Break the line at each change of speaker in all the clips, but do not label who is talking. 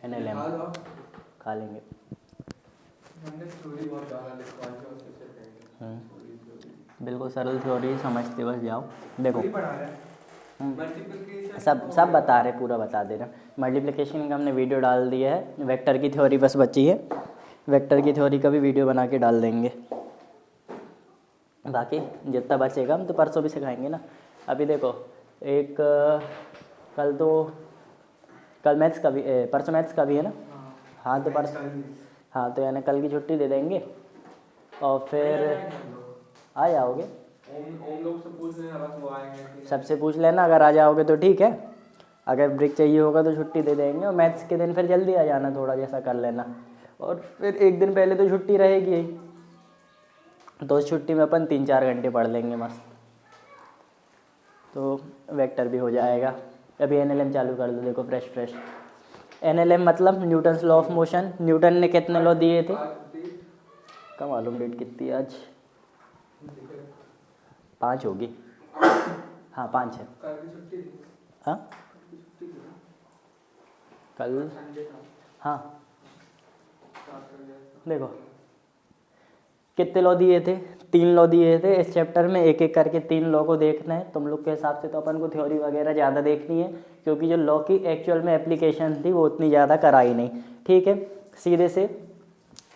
NLM खा लेंगे। बिल्कुल सरल थ्योरी समझते बस जाओ। देखो सब बता रहे, पूरा बता दे रहे। मल्टीप्लिकेशन का हमने वीडियो डाल दिया है, वेक्टर की थ्योरी बस बची है। वेक्टर की थ्योरी का भी वीडियो बना के डाल देंगे। बाकी जितना बचेगा हम तो परसों भी सिखाएंगे ना। अभी देखो एक कल मैथ्स का भी परसों मैथ्स का भी है ना। हाँ तो परसों, हाँ तो यानी कल की छुट्टी दे देंगे और फिर आ जाओगे। लोग से पूछ लेना, बस वो आएंगे। सबसे पूछ लेना, अगर आ जाओगे तो ठीक है, अगर ब्रेक चाहिए होगा तो छुट्टी दे देंगे। और मैथ्स के दिन फिर जल्दी आ जाना, थोड़ा जैसा कर लेना। और फिर एक दिन पहले तो छुट्टी रहेगी ही, तो उस छुट्टी में अपन 3-4 घंटे पढ़ लेंगे मस्त, तो वेक्टर भी हो जाएगा। अभी NLM चालू कर दो। देखो फ्रेश NLM मतलब Newton's law of motion. Newton ने कितने लॉ दिए थे? कम मालूम डेट कितनी है आज, 5 होगी। हाँ 5 है। हाँ कल, हाँ देखो कितने लॉ दिए थे? 3 लॉ दिए थे। इस चैप्टर में एक एक करके 3 लॉ को देखना है। तुम लोग के हिसाब से तो अपन को थ्योरी वगैरह ज़्यादा देखनी है, क्योंकि जो लॉ की एक्चुअल में एप्लीकेशन थी वो उतनी ज़्यादा कराई नहीं। ठीक है, सीधे से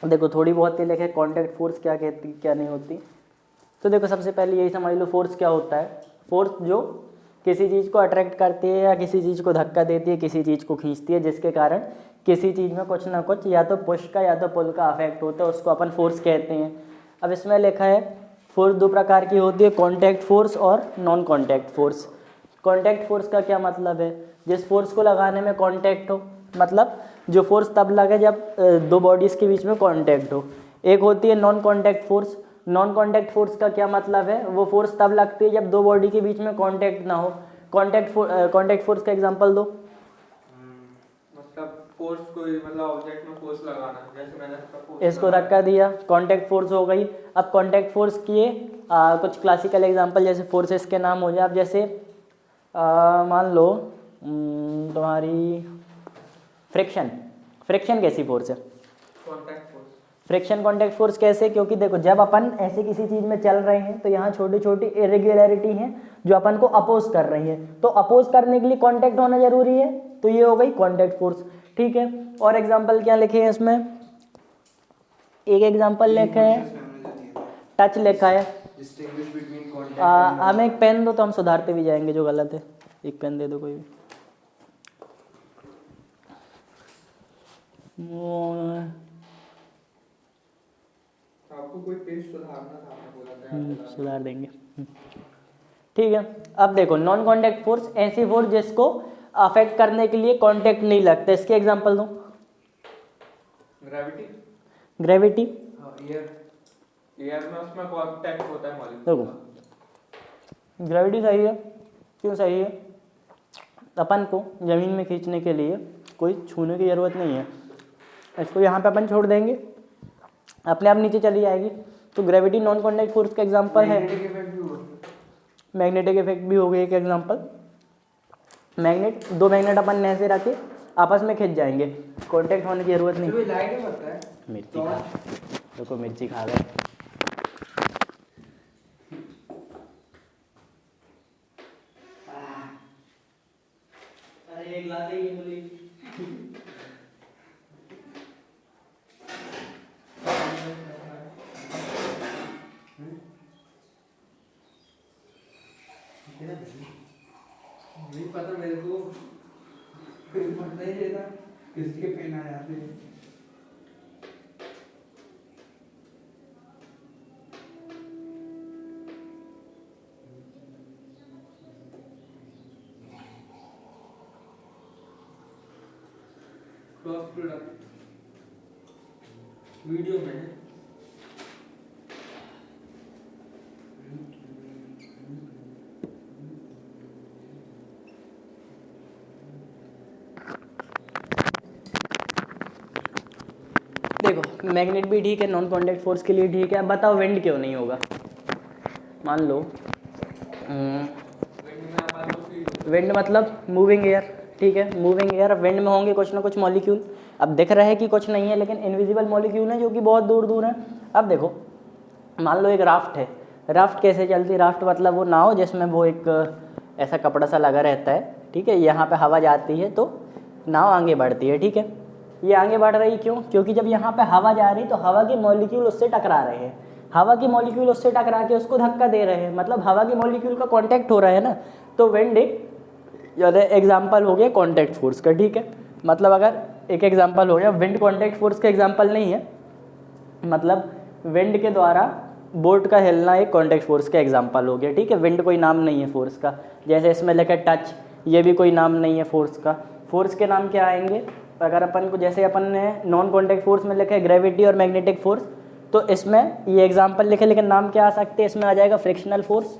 देखो थोड़ी बहुत ही लिखे कॉन्टैक्ट फोर्स क्या कहती क्या नहीं होती। तो देखो सबसे पहले यही समझ लो फोर्स क्या होता है। फोर्स जो किसी चीज़ को अट्रैक्ट करती है या किसी चीज़ को धक्का देती है, किसी चीज़ को खींचती है, जिसके कारण किसी चीज़ में कुछ ना कुछ या तो पुश का या तो पुल का अफेक्ट होता है, उसको अपन फोर्स कहते हैं। अब इसमें लिखा है फोर्स 2 प्रकार की होती है, कॉन्टैक्ट फोर्स और non contact force. Contact force का क्या मतलब है? जिस फोर्स को लगाने में कॉन्टैक्ट हो, मतलब जो फोर्स तब लगे जब 2 बॉडीज़ के बीच में कॉन्टैक्ट हो। एक होती है non contact force. Non contact force का क्या मतलब है? वो फोर्स तब लगती है जब 2 बॉडी के बीच में कॉन्टैक्ट ना हो। कॉन्टैक्ट फोर्स का एग्जांपल दो। मतलब फोर्स को, मतलब ऑब्जेक्ट में फोर्स लगाना, जैसे मैंने इसको धक्का दिया, कॉन्टैक्ट फोर्स हो गई। अब कॉन्टैक्ट फोर्स किए कुछ क्लासिकल एग्जांपल जैसे फोर्सेस के नाम हो जाए। अब जैसे मान लो तुम्हारी फ्रिक्शन कैसी फोर्स है? Contact force. Friction contact force कैसे? क्योंकि देखो जब अपन ऐसे किसी चीज में चल रहे हैं तो यहाँ छोटी छोटी इरेगुलरिटी हैं जो अपन को अपोज कर रही है, तो अपोज करने के लिए कॉन्टैक्ट होना जरूरी है, तो ये हो गई कॉन्टैक्ट फोर्स। ठीक है, और एग्जाम्पल क्या लिखे हैं इसमें? एक एग्जाम्पल लिखे है, टच लिखा है। हमें एक पेन दो तो हम सुधारते भी जाएंगे जो गलत है। एक पेन दे दो कोई भी। आपको कोई पेज सुधारना था, आपने बोला था सुधार देंगे। ठीक है, अब देखो नॉन कॉन्टैक्ट फोर्स ऐसी फोर्स जिसको अफेक्ट करने के लिए कॉन्टैक्ट नहीं लगता। इसके एग्जांपल दो। ग्रेविटी एयर में उसमें कॉन्टैक्ट होता है मॉलिक्यूल। देखो ग्रेविटी सही है। क्यों सही है? अपन को जमीन में खींचने के लिए कोई छूने की जरूरत नहीं है, इसको यहाँ पे अपन छोड़ देंगे अपने आप नीचे चली जाएगी। तो ग्रेविटी नॉन कॉन्टैक्ट फोर्स का एग्जांपल है। मैग्नेटिक इफेक्ट भी हो गया एक एग्जांपल। मैग्नेट, 2 मैग्नेट अपन ने ऐसे रखे आपस में खिंच जाएंगे, कॉन्टैक्ट होने की जरूरत नहीं। मिर्ची खा, देखो मिर्ची खा गए। अरे एक ग्लास ही बोली। नहीं पता मेरे को, पता ही नहीं था किसके पेन आ जाते हैं। क्रॉस प्रोडक्ट वीडियो में है। देखो मैग्नेट भी ठीक है, नॉन कॉन्टैक्ट फोर्स के लिए ठीक है। अब बताओ विंड क्यों नहीं होगा? मान लो विंड मतलब मूविंग एयर, ठीक है। मूविंग एयर, विंड में होंगे कुछ ना कुछ मॉलिक्यूल। अब दिख रहा है कि कुछ नहीं है, लेकिन इनविजिबल मॉलिक्यूल है जो कि बहुत दूर दूर है। अब देखो, मान लो एक राफ्ट है। राफ्ट कैसे चलती है? राफ्ट मतलब वो नाव जिसमें वो एक ऐसा कपड़ा सा लगा रहता है, ठीक है। यहाँ पे हवा जाती है तो नाव आगे बढ़ती है, ठीक है। ये आगे बढ़ रही क्यों? क्योंकि जब यहाँ पे हवा जा रही तो हवा के मॉलिक्यूल उससे टकरा रहे हैं। हवा की मॉलिक्यूल उससे टकरा के उसको धक्का दे रहे हैं, मतलब हवा की मॉलिक्यूल का कांटेक्ट हो रहा है ना। तो विंड एक एग्जाम्पल हो गया कांटेक्ट फोर्स का, ठीक है। मतलब अगर एक एग्जाम्पल हो गया, विंड कांटेक्ट फोर्स का एग्जाम्पल नहीं है, मतलब विंड के द्वारा बोट का हिलना एक कांटेक्ट फोर्स का एग्जाम्पल हो गया, ठीक है। विंड कोई नाम नहीं है फोर्स का। जैसे इसमें लिखा टच, ये भी कोई नाम नहीं है फोर्स का। फोर्स के नाम क्या आएंगे? अगर अपन को, जैसे अपन ने नॉन कांटेक्ट फोर्स में लिखा है ग्रेविटी और मैग्नेटिक फोर्स, तो इसमें ये एग्जाम्पल लिखे, लेकिन नाम क्या आ सकते हैं? इसमें आ जाएगा फ्रिक्शनल फोर्स।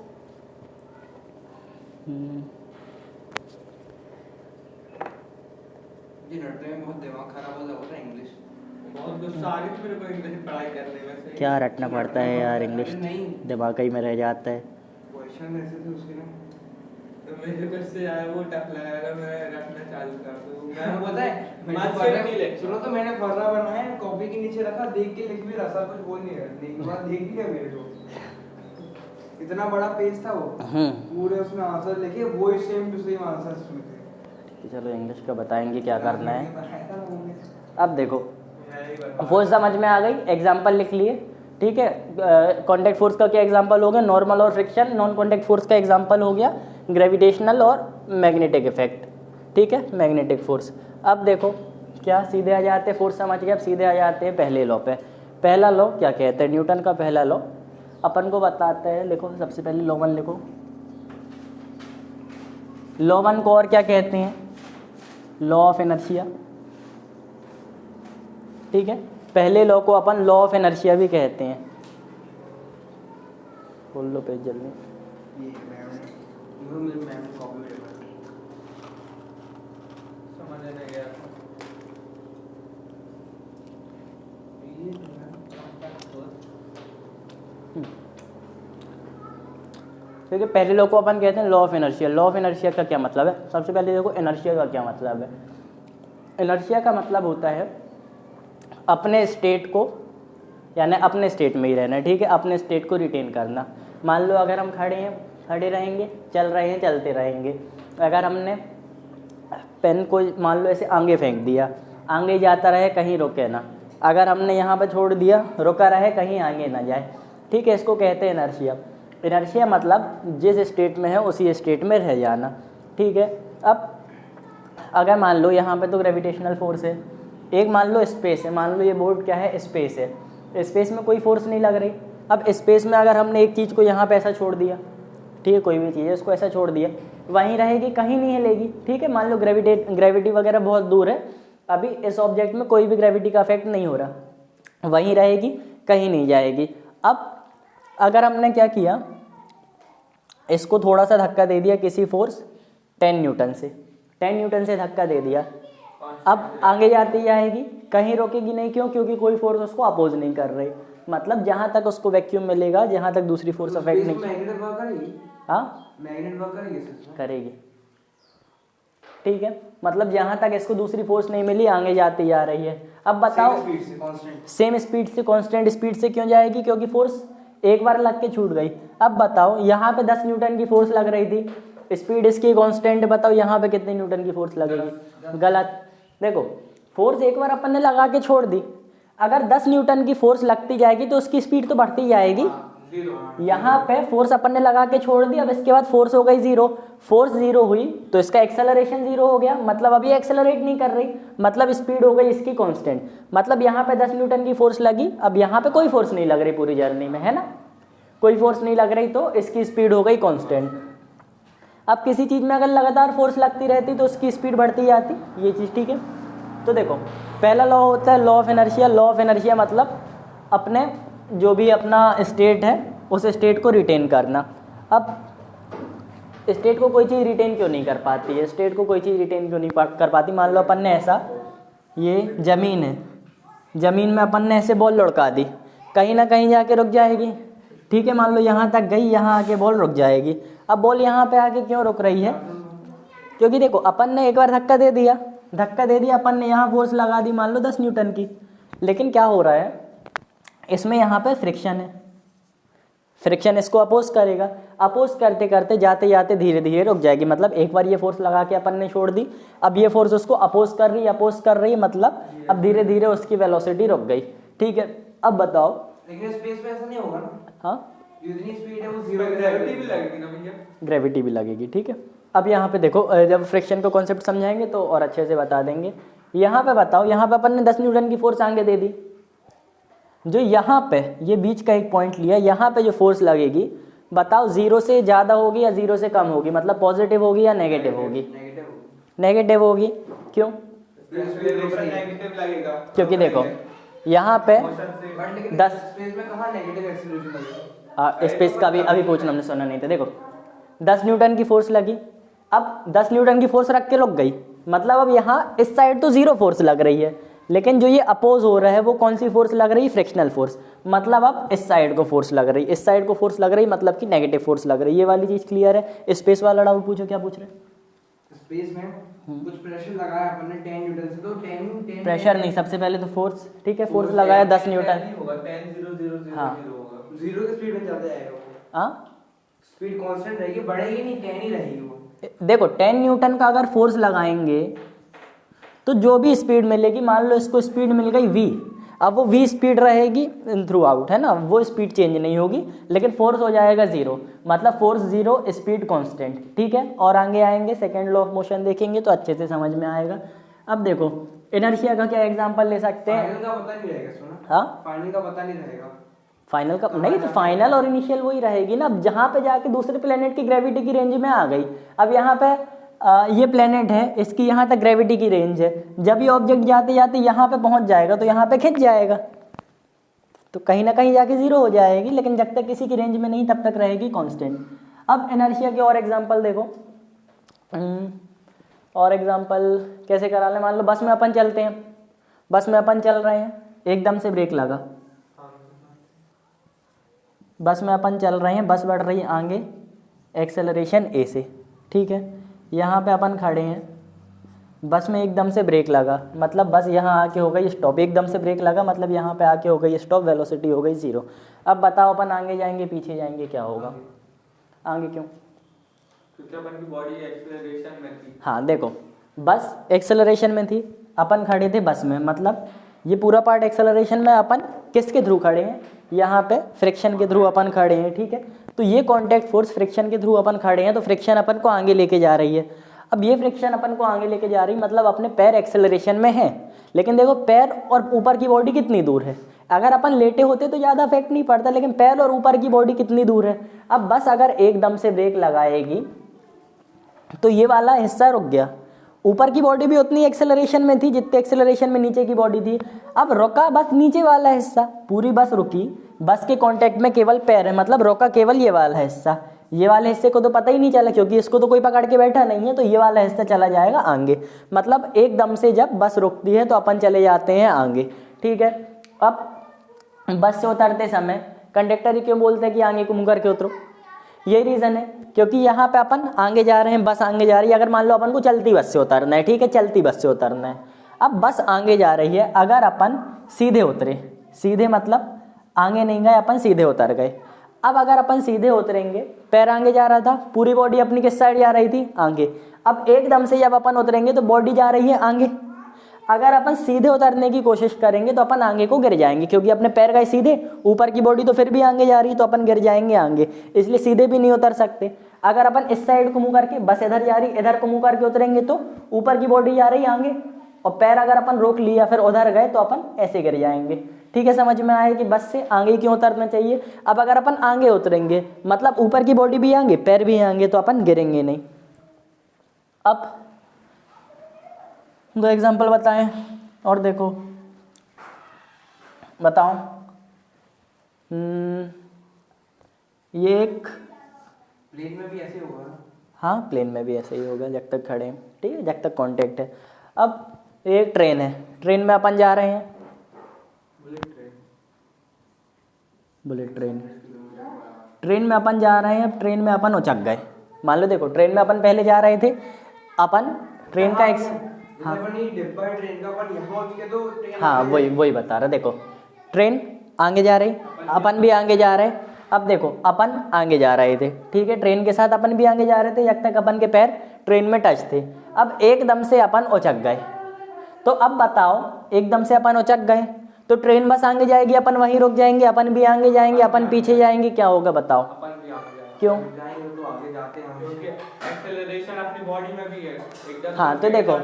बहुत दिमाग खराब हो जाता है इंग्लिश, बहुत गुस्सा आ रही थी मेरे को इंग्लिश पढ़ाई करने में से।
क्या रटना पड़ता है यार, इंग्लिश दिमाग ही में रह जाता है।
क्वेश्चन ऐसे थे उसके ना, तो मेरे को इससे आया वो टफ लगा, मैं रटना चालू कर दूं। मैंने पता है मैंने सुनो तो मैंने फर्रा बनाया, कॉपी के नीचे रखा, देख के लिख भी रहा था, कुछ बोल नहीं रहा, लेकिन बाद देख लिया मेरे को। इतना बड़ा पेज था वो, पूरे उसमें आंसर लिखे, वो सेम टू सेम आंसर उसमें थे।
चलो इंग्लिश का बताएंगे क्या करना है। अब देखो फोर्स समझ में आ गई, एग्जाम्पल लिख लिए, ठीक है। कांटेक्ट फोर्स का क्या एग्जाम्पल हो गया? नॉर्मल और फ्रिक्शन। नॉन कांटेक्ट फोर्स का एग्जाम्पल हो गया ग्रेविटेशनल और मैग्नेटिक इफेक्ट, ठीक है, मैग्नेटिक फोर्स। अब देखो क्या सीधे आ जाते हैं, फोर्स समझ गए, अब सीधे आ जाते हैं पहले लॉ पे। पहला लॉ क्या कहते हैं? न्यूटन का पहला लॉ अपन को बताते हैं। लिखो सबसे पहले लॉ 1 लिखो। लॉ 1 को और क्या कहते हैं? लॉ ऑफ इनर्शिया, ठीक है। पहले लॉ को अपन लॉ ऑफ इनर्शिया भी कहते हैं। खोल लो पेज जल्दी। ठीक है, पहले लॉ को अपन कहते हैं law of inertia. Law of inertia का क्या मतलब है? सबसे पहले देखो इनर्शिया का क्या मतलब है। इनर्शिया का मतलब होता है अपने स्टेट को, यानी अपने स्टेट में ही रहना, ठीक है, अपने स्टेट को रिटेन करना। मान लो अगर हम खड़े हैं, खड़े रहेंगे, चल रहे हैं, चलते रहेंगे। अगर हमने पेन को मान लो ऐसे आगे फेंक दिया, आगे जाता रहे, कहीं रुके ना। अगर हमने यहाँ पर छोड़ दिया, रुका रहे, कहीं आगे ना जाए, ठीक है, इसको कहते हैं इनर्शिया। इनर्शिया मतलब जिस स्टेट में है उसी स्टेट में रह जाना, ठीक है। अब अगर मान लो यहाँ पे तो ग्रेविटेशनल फोर्स है, एक मान लो स्पेस है, मान लो ये बोर्ड क्या है? स्पेस है। स्पेस में कोई फोर्स नहीं लग रही। अब स्पेस में अगर हमने एक चीज़ को यहाँ पे ऐसा छोड़ दिया, ठीक है, कोई भी चीज़ है उसको ऐसा छोड़ दिया, वहीं रहेगी, कहीं नहीं हिलेगी, ठीक है। मान लो ग्रेविटी वगैरह बहुत दूर है, अभी इस ऑब्जेक्ट में कोई भी ग्रेविटी का इफेक्ट नहीं हो रहा, वहीं रहेगी, कहीं नहीं जाएगी। अब अगर हमने क्या किया, इसको थोड़ा सा धक्का दे दिया किसी फोर्स 10 न्यूटन से, 10 न्यूटन से धक्का दे दिया, अब आगे जाती जाएगी, कहीं रोकेगी नहीं। क्यों? क्योंकि कोई फोर्स उसको अपोज नहीं कर रही। मतलब जहां तक उसको वैक्यूम मिलेगा, जहां तक दूसरी फोर्स अफेक्ट नहीं करेगी, ठीक है। मतलब जहां तक इसको दूसरी फोर्स नहीं मिली, आगे जाती जा रही है। अब बताओ, सेम स्पीड से, कांस्टेंट स्पीड से क्यों जाएगी? क्योंकि फोर्स एक बार लग के छूट गई। अब बताओ, यहाँ पे 10 न्यूटन की फोर्स लग रही थी, स्पीड इसकी कांस्टेंट, बताओ यहाँ पे कितने न्यूटन की फोर्स लगेगी? गलत। देखो फोर्स एक बार अपन ने लगा के छोड़ दी, अगर 10 न्यूटन की फोर्स लगती जाएगी तो उसकी स्पीड तो बढ़ती जाएगी। यहाँ पे फोर्स अपन ने लगा के छोड़ दी, अब इसके बाद फोर्स हो गई 0। फोर्स 0 हुई तो इसका एक्सेलरेशन 0 हो गया, मतलब अभी एक्सेलरेट नहीं कर रही, मतलब स्पीड हो गई इसकी कांस्टेंट। मतलब यहाँ पे 10 न्यूटन की फोर्स लगी, अब यहाँ पे कोई फोर्स नहीं लग रही पूरी जर्नी में, है ना, कोई फोर्स नहीं लग रही, तो इसकी स्पीड हो गई कांस्टेंट। अब किसी चीज़ में अगर लगातार फोर्स लगती रहती तो उसकी स्पीड बढ़ती जाती, ये चीज़, ठीक है। तो देखो पहला लॉ होता है law of inertia. Law of inertia मतलब अपने जो भी अपना स्टेट है उस स्टेट को रिटेन करना। अब स्टेट को कोई चीज़ रिटेन क्यों नहीं कर पाती है? स्टेट को कोई चीज़ रिटेन क्यों नहीं कर पाती? मान लो अपन ने ऐसा, ये ज़मीन है, ज़मीन में अपन ने ऐसे बॉल लुढ़का दी, कहीं ना कहीं जाके रुक जाएगी, ठीक है। मान लो यहाँ तक गई, यहाँ आके बॉल रुक जाएगी। अब बॉल यहाँ पे आके क्यों रुक रही है? क्योंकि देखो अपन ने एक बार धक्का दे दिया अपन ने, यहाँ फोर्स लगा दी मान लो 10 न्यूटन की, लेकिन क्या हो रहा है इसमें यहाँ पे फ्रिक्शन है, फ्रिक्शन इसको अपोज करेगा, अपोज करते करते जाते जाते धीरे धीरे रुक जाएगी। मतलब एक बार ये फोर्स लगा के अपन ने छोड़ दी, अब ये फोर्स उसको अपोज कर रही मतलब अब धीरे धीरे उसकी वेलोसिटी रुक गई। ठीक है, अब बताओ।
लेकिन स्पेस में ऐसा नहीं होगा ना।
हाँ,
जितनी स्पीड है वो जीरो, ग्रेविटी भी लगेगी ना भैया,
ग्रेविटी भी लगेगी। ठीक है, अब यहाँ पे देखो, जब फ्रिक्शन का कॉन्सेप्ट समझाएंगे तो और अच्छे से बता देंगे। यहाँ पे बताओ, यहाँ पे अपन ने 10 न्यूटन की फोर्स आगे दे दी, जो यहाँ पे ये बीच का एक पॉइंट लिया, यहाँ पे जो फोर्स लगेगी बताओ 0 से ज़्यादा होगी या 0 से कम होगी, मतलब पॉजिटिव होगी या नेगेटिव होगी? नेगेटिव होगी। क्यों?
नेगेटिव लगेगा,
क्योंकि देखो यहाँ पे 10
स्पेस में कहाँ नेगेटिव एक्सीलरेशन लगेगा?
स्पेस का भी अभी पूछना, हमने सुना नहीं था। देखो 10 न्यूटन की फोर्स लगी, अब 10 न्यूटन की फोर्स रख के रुक गई, मतलब अब यहाँ इस साइड तो 0 फोर्स लग रही है, लेकिन जो ये अपोज हो रहा है वो कौन सी फोर्स लग रही है? Frictional force. मतलब अब इस साइड को फोर्स लग रही, इस साइड को फोर्स लग रही, मतलब कि नेगेटिव फोर्स लग रही। ये वाली चीज क्लियर है? स्पेस वाला डाउट पूछो, क्या पूछ रहे?
स्पेस में कुछ प्रेशर लगाया अपन ने 10 न्यूटन से, तो 10
प्रेशर नहीं, सबसे पहले तो फोर्स। ठीक है, फोर्स लगाया 10 न्यूटन
होगा, 10 0 0 0
हाँ।
होगा, 0 की स्पीड में ज्यादा जाएगा वो।
हाँ,
स्पीड कांस्टेंट रहेगी, बढ़ेगी नहीं, 10 ही रहेगी वो।
देखो 10 न्यूटन का अगर फोर्स लगाएंगे तो जो भी स्पीड मिलेगी, मान लो इसको स्पीड मिल गई v, अब वो v स्पीड रहेगी थ्रू आउट, है ना, वो स्पीड चेंज नहीं होगी, लेकिन फोर्स हो जाएगा 0, मतलब फोर्स 0, स्पीड कांस्टेंट। ठीक है, और आगे आएंगे सेकेंड लॉ ऑफ मोशन देखेंगे तो अच्छे से समझ में आएगा। अब देखो इनर्शिया का क्या एग्जांपल ले सकते हैं?
फाइनल का पता नहीं रहेगा, सुना?
हाँ,
फाइनल का पता नहीं रहेगा।
फाइनल का नहीं, तो फाइनल और इनिशियल वही रहेगी ना। अब जहाँ पे जाके दूसरे प्लेनेट की ग्रेविटी की रेंज में आ गई, अब यहाँ पे ये प्लेनेट है, इसकी यहाँ तक ग्रेविटी की रेंज है, जब ये ऑब्जेक्ट जाते जाते यहाँ पे पहुँच जाएगा तो यहाँ पे खिंच जाएगा, तो कहीं ना कहीं जाके 0 हो जाएगी, लेकिन जब तक किसी की रेंज में नहीं तब तक रहेगी कांस्टेंट। अब इनर्शिया के और एग्जांपल देखो, और एग्जांपल कैसे करा लें? मान लो बस में अपन चलते हैं, बस में अपन चल रहे हैं, एकदम से ब्रेक लगा, बस में अपन चल रहे हैं, बस बढ़ रही है आगे, एक्सेलरेशन a से। ठीक है, यहाँ पे अपन खड़े हैं, बस में एकदम से ब्रेक लगा, मतलब बस यहाँ आके हो गई स्टॉप, एकदम से ब्रेक लगा मतलब यहाँ पे आके हो गई स्टॉप, वेलोसिटी हो गई 0। अब बताओ अपन आगे जाएंगे पीछे जाएंगे, क्या होगा? आगे क्यों?
क्योंकि अपन की बॉडी एक्सेलरेशन में थी।
हाँ देखो, बस एक्सेलरेशन में थी, अपन खड़े थे बस में, मतलब ये पूरा पार्ट एक्सेलरेशन में, अपन किसके थ्रू खड़े हैं? यहाँ पे फ्रिक्शन के थ्रू अपन खड़े हैं। ठीक है, तो ये कॉन्टैक्ट फोर्स फ्रिक्शन के थ्रू अपन खड़े हैं, तो फ्रिक्शन अपन को आगे लेके जा रही है। अब ये फ्रिक्शन अपन को आगे लेके जा रही, मतलब अपने पैर एक्सेलरेशन में है, लेकिन देखो पैर और ऊपर की बॉडी कितनी दूर है? अगर अपन लेटे होते तो ज़्यादा इफेक्ट नहीं पड़ता, लेकिन पैर और ऊपर की बॉडी कितनी दूर है? अब बस अगर एकदम से ब्रेक लगाएगी तो ये वाला हिस्सा रुक गया, ऊपर की बॉडी भी उतनी एक्सेलरेशन में थी जितने एक्सेलरेशन में नीचे की बॉडी थी। अब रुका बस नीचे वाला हिस्सा, पूरी बस रुकी, बस के कांटेक्ट में केवल पैर है, मतलब रोका केवल ये वाला हिस्सा। ये वाले हिस्से को तो पता ही नहीं चला क्योंकि इसको तो कोई पकड़ के बैठा नहीं है, तो ये वाला हिस्सा चला जाएगा आगे। मतलब एकदम से जब बस रुकती है तो अपन चले जाते हैं आगे। ठीक है, अब बस से उतरते समय कंडक्टर क्यों बोलते हैं कि आगे को मुँह करके उतरो? यही रीज़न है क्योंकि यहाँ पे अपन आगे जा रहे हैं, बस आगे जा रही है। अगर मान लो अपन को चलती बस से उतरना है, ठीक है, चलती बस से उतरना है, अब बस आगे जा रही है, अगर अपन सीधे उतरे, सीधे मतलब आगे नहीं गए, अपन सीधे उतर गए। अब अगर अपन सीधे उतरेंगे, पैर आगे जा रहा था, पूरी बॉडी अपनी किस साइड जा रही थी? आगे। अब एकदम से जब अपन उतरेंगे तो बॉडी जा रही है आगे। अगर अपन सीधे उतरने की कोशिश करेंगे तो अपन आगे को गिर जाएंगे क्योंकि अपने पैर गए सीधे, ऊपर की बॉडी तो फिर भी आगे जा रही है, तो अपन गिर जाएंगे आगे, इसलिए सीधे भी नहीं उतर सकते। अगर अपन इस साइड को मुँह करके, बस इधर जा रही, इधर को मुँह करके उतरेंगे तो ऊपर की बॉडी जा रही आगे, और पैर अगर अपन रोक लिया फिर उधर गए तो अपन ऐसे गिर जाएंगे। ठीक है, समझ में आया कि बस से आगे क्यों उतरना चाहिए। अब अगर अपन आगे उतरेंगे मतलब ऊपर की बॉडी भी आगे, पैर भी आगे, तो अपन गिरेंगे नहीं। अब 2 एग्जाम्पल बताएं और देखो, बताओ। ये एक
प्लेन में भी ऐसे होगा ना?
हाँ, प्लेन में भी ऐसे ही होगा जब तक खड़े हैं, ठीक है, जब तक कांटेक्ट है। अब एक ट्रेन है, ट्रेन में अपन जा रहे हैं, बुलेट ट्रेन, ट्रेन में अपन जा रहे हैं, ट्रेन में अपन उचक गए। मान लो देखो, ट्रेन में अपन पहले जा रहे थे, अपन ट्रेन का
हाँ अपन ये डिब्बा है ट्रेन का, अपन यहाँ पहुँच के तो ट्रेन
हाँ वही बता रहा। देखो ट्रेन आगे जा रही, अपन भी आगे जा रहे। अब देखो अपन आगे जा रहे थे, ठीक है, ट्रेन के साथ अपन भी आगे जा रहे थे, जब तक अपन के पैर ट्रेन में टच थे। अब एकदम से अपन उचक गए, तो अब बताओ एकदम से अपन उचक गए तो ट्रेन बस आगे जाएगी, अपन वहीं रुक जाएंगे, अपन भी आगे जाएंगे, अपन पीछे जाएंगे, क्या होगा बताओ?
अपन भी आगे जाएंगे।
क्यों?
जाएंगे तो आगे जाते हैं क्योंकि एक्सेलरेशन अपनी बॉडी में भी है एकदम।
हाँ तो देखो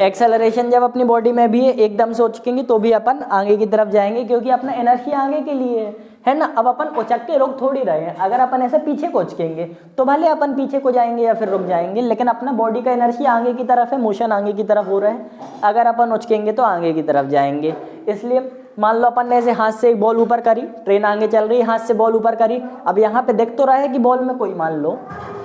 एक्सेलरेशन जब अपनी बॉडी में भी है, एकदम से उचकेंगे तो भी अपन आगे की तरफ जाएंगे, क्योंकि अपना एनर्जी आगे के लिए है ना। अब अपन उचक के रुक थोड़ी रहे हैं, अगर अपन ऐसे पीछे को उचकेंगे तो भले अपन पीछे को जाएंगे या फिर रुक जाएंगे, लेकिन अपना बॉडी का एनर्जी आगे की तरफ है, मोशन आगे की तरफ हो रहा है। अगर अपन उचकेंगे तो आगे की तरफ जाएंगे। इसलिए मान लो अपन ने ऐसे हाथ से एक बॉल ऊपर करी, ट्रेन आगे चल रही है, हाथ से बॉल ऊपर करी। अब यहाँ पे देख तो रहा है कि बॉल में कोई, मान लो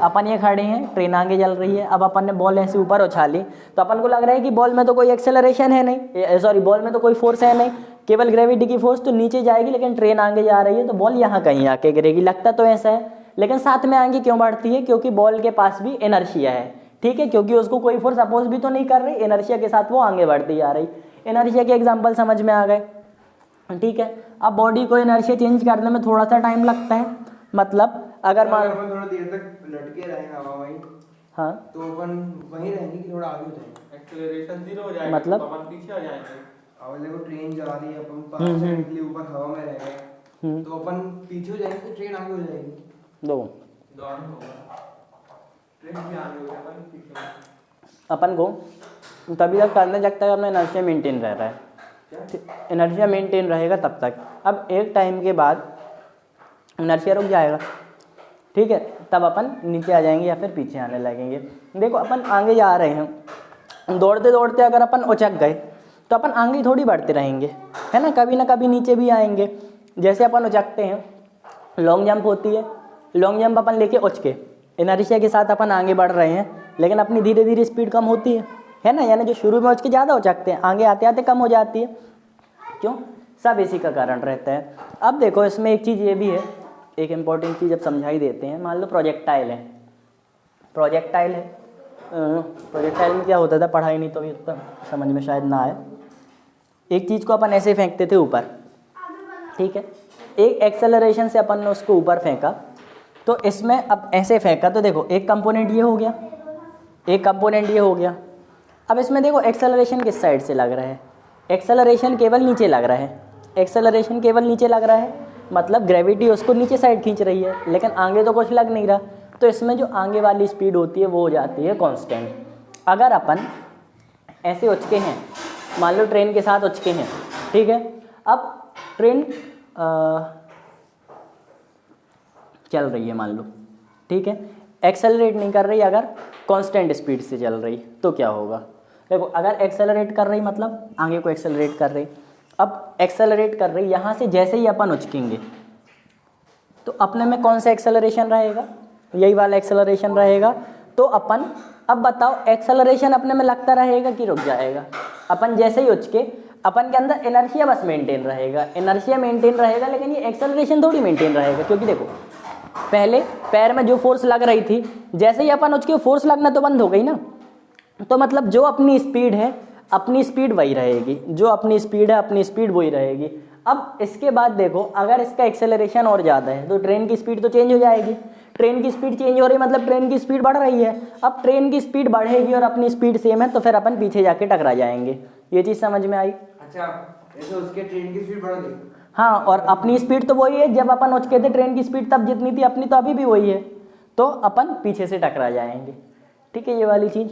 अपन ये खड़े हैं, ट्रेन आगे चल रही है, अब अपन ने बॉल ऐसे ऊपर उछाली तो अपन को लग रहा है कि बॉल में तो कोई एक्सेलरेशन है नहीं, सॉरी बॉल में तो कोई फोर्स है नहीं, केवल ग्रेविटी की फोर्स, तो नीचे जाएगी। लेकिन ट्रेन आगे जा रही है तो बॉल यहाँ कहीं आके गिरेगी, लगता तो ऐसा है, लेकिन साथ में आगे क्यों बढ़ती है? क्योंकि बॉल के पास भी इनर्शिया है, ठीक है, क्योंकि उसको कोई फोर्स अपोज भी तो नहीं कर रही, इनर्शिया के साथ वो आगे बढ़ती जा रही। इनर्शिया के एग्जाम्पल समझ में आ गए, ठीक है। अब बॉडी को इनर्शिया चेंज करने में थोड़ा सा टाइम लगता है, मतलब अगर मान लो
थोड़ा देर तक लटके रहेंगे हवा में,
हाँ
तो अपन वहीं रहेंगे कि थोड़ा आगे हो जाएंगे, एक्सेलरेशन जीरो हो जाएगा,
मतलब
तो अपन पीछे हो जाएंगे। अब देखो ट्रेन जा रही है, अपन 5 सेकंड के लिए ऊपर हवा में रह गए तो अपन पीछे हो जाएंगे तो ट्रेन आगे हो जाएगी। दोनों होगा, ट्रेन भी आगे हो जाएगा, अपन पीछे।
अपन को तभी तक करने जब तक अपना इनर्शिया मेंटेन रह रहा है, इनर्शिया मेंटेन रहेगा तब तक। अब एक टाइम के बाद इनर्शिया रुक जाएगा, ठीक है, तब अपन नीचे आ जाएंगे या फिर पीछे आने लगेंगे। देखो अपन आगे जा रहे हैं, दौड़ते दौड़ते अगर अपन उचक गए तो अपन आगे थोड़ी बढ़ते रहेंगे, है ना कभी नीचे भी आएंगे। जैसे अपन उचकते हैं, लॉन्ग जंप होती है, लॉन्ग जंप अपन लेके उचके इनर्शिया के साथ अपन आगे बढ़ रहे हैं, लेकिन अपनी धीरे धीरे स्पीड कम होती है ना, यानी जो शुरू में उचके ज़्यादा उचकते हैं, आगे आते आते कम हो जाती है। क्यों? सब इसी का कारण रहता है। अब देखो इसमें एक चीज़ ये भी है, एक इम्पॉर्टेंट चीज़ अब समझाई देते हैं। मान लो प्रोजेक्टाइल है, प्रोजेक्टाइल में क्या होता था, पढ़ाई नहीं तो इतना समझ में शायद ना आए। एक चीज़ को अपन ऐसे फेंकते थे ऊपर, ठीक है, एक एक्सेलरेशन से अपन ने उसको ऊपर फेंका, तो इसमें अब ऐसे फेंका तो देखो एक कंपोनेंट ये हो गया, एक कंपोनेंट ये हो गया। अब इसमें देखो एक्सेलरेशन किस साइड से लग रहा है, एक्सेलरेशन केवल नीचे लग रहा है, एक्सेलरेशन केवल नीचे लग रहा है, मतलब ग्रेविटी उसको नीचे साइड खींच रही है, लेकिन आगे तो कुछ लग नहीं रहा। तो इसमें जो आगे वाली स्पीड होती है वो हो जाती है कांस्टेंट। अगर अपन ऐसे उचके हैं, मान लो ट्रेन के साथ उचके हैं, ठीक है, अब ट्रेन चल रही है मान लो, ठीक है, एक्सेलरेट नहीं कर रही, अगर कांस्टेंट स्पीड से चल रही तो क्या होगा? देखो अगर एक्सेलरेट कर रही मतलब आगे को एक्सेलरेट कर रही, अब एक्सेलरेट कर रही, यहाँ से जैसे ही अपन उचकेंगे तो अपने में कौन सा एक्सेलरेशन रहेगा? यही वाला एक्सेलरेशन रहेगा। तो अपन अब बताओ एक्सेलरेशन अपने में लगता रहेगा कि रुक जाएगा? अपन जैसे ही उचके अपन के अंदर इनर्शिया बस मेंटेन रहेगा, इनर्शिया मेंटेन रहेगा, लेकिन ये एक्सेलरेशन थोड़ी मेंटेन रहेगा, क्योंकि देखो पहले पैर में जो फोर्स लग रही थी, जैसे ही अपन उचके फोर्स लगना तो बंद हो गई ना, तो मतलब जो अपनी स्पीड है अपनी स्पीड वही रहेगी, जो अपनी स्पीड है अपनी स्पीड वही रहेगी। अब इसके बाद देखो अगर इसका एक्सेलरेशन और ज़्यादा है तो ट्रेन की स्पीड तो चेंज हो जाएगी, ट्रेन की स्पीड चेंज हो रही मतलब ट्रेन की स्पीड बढ़ रही है। अब ट्रेन की स्पीड बढ़ेगी और अपनी स्पीड सेम है तो फिर अपन पीछे जाके टकरा जाएंगे। ये चीज़ समझ में आई?
अच्छा, ऐसे उसके ट्रेन की स्पीड बढ़ गई।
हाँ, और अपनी स्पीड तो वही है, जब अपन उचके थे ट्रेन की स्पीड तब जितनी थी अपनी तो अभी भी वही है, तो अपन पीछे से टकरा जाएंगे, ठीक है, ये वाली चीज़।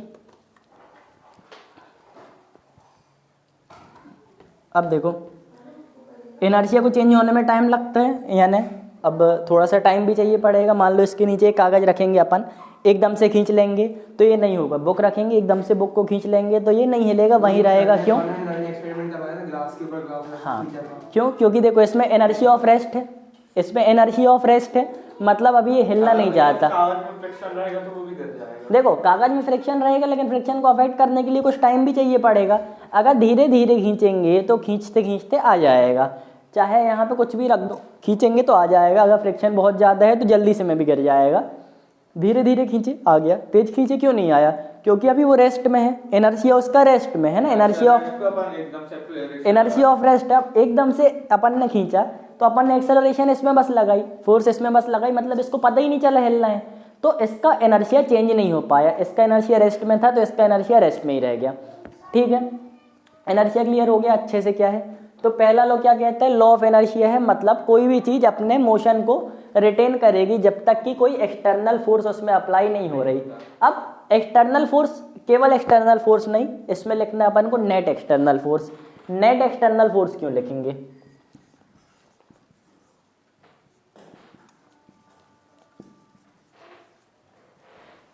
अब देखो इनर्शिया को चेंज होने में टाइम लगता है, यानी अब थोड़ा सा टाइम भी चाहिए पड़ेगा। मान लो इसके नीचे एक कागज़ रखेंगे अपन, एकदम से खींच लेंगे तो ये नहीं होगा, बुक रखेंगे एकदम से बुक को खींच लेंगे तो ये नहीं हिलेगा, वहीं रहेगा। क्यों? हाँ, क्यों? क्योंकि देखो इसमें एनर्जी ऑफ रेस्ट है, इसमें एनर्जी ऑफ रेस्ट है, मतलब अभी ये हिलना नहीं चाहता। देखो कागज में फ्रिक्शन रहेगा, लेकिन फ्रिक्शन को अवॉइड करने के लिए कुछ टाइम भी चाहिए पड़ेगा। अगर धीरे धीरे खींचेंगे तो खींचते खींचते आ जाएगा, चाहे यहाँ पे कुछ भी रख दो, खींचेंगे तो आ जाएगा। अगर फ्रिक्शन बहुत ज़्यादा है तो जल्दी से में भी गिर जाएगा, धीरे धीरे खींचे, आ गया। तेज खींचे, क्यों नहीं आया? क्योंकि अभी वो रेस्ट में है, इनर्शिया उसका रेस्ट में है ना, इनर्शिया ऑफ रेस्ट। अब एकदम से अपन ने खींचा तो अपन ने एक्सेलरेशन इसमें बस लगाई, फोर्स इसमें बस लगाई, मतलब इसको पता ही नहीं चला हिलना है, तो इसका इनर्शिया चेंज नहीं हो पाया। इसका इनर्शिया रेस्ट में था तो इसका इनर्शिया रेस्ट में ही रह गया। ठीक है, इनर्शिया क्लियर हो गया अच्छे से। क्या है तो पहला लॉ क्या कहता है? लॉ ऑफ इनर्शिया है, मतलब कोई भी चीज अपने मोशन को रिटेन करेगी जब तक कि कोई एक्सटर्नल फोर्स उसमें अप्लाई नहीं हो रही। अब एक्सटर्नल फोर्स, केवल एक्सटर्नल फोर्स नहीं, इसमें लिखना है अपन को net external force. Net external force क्यों लिखेंगे?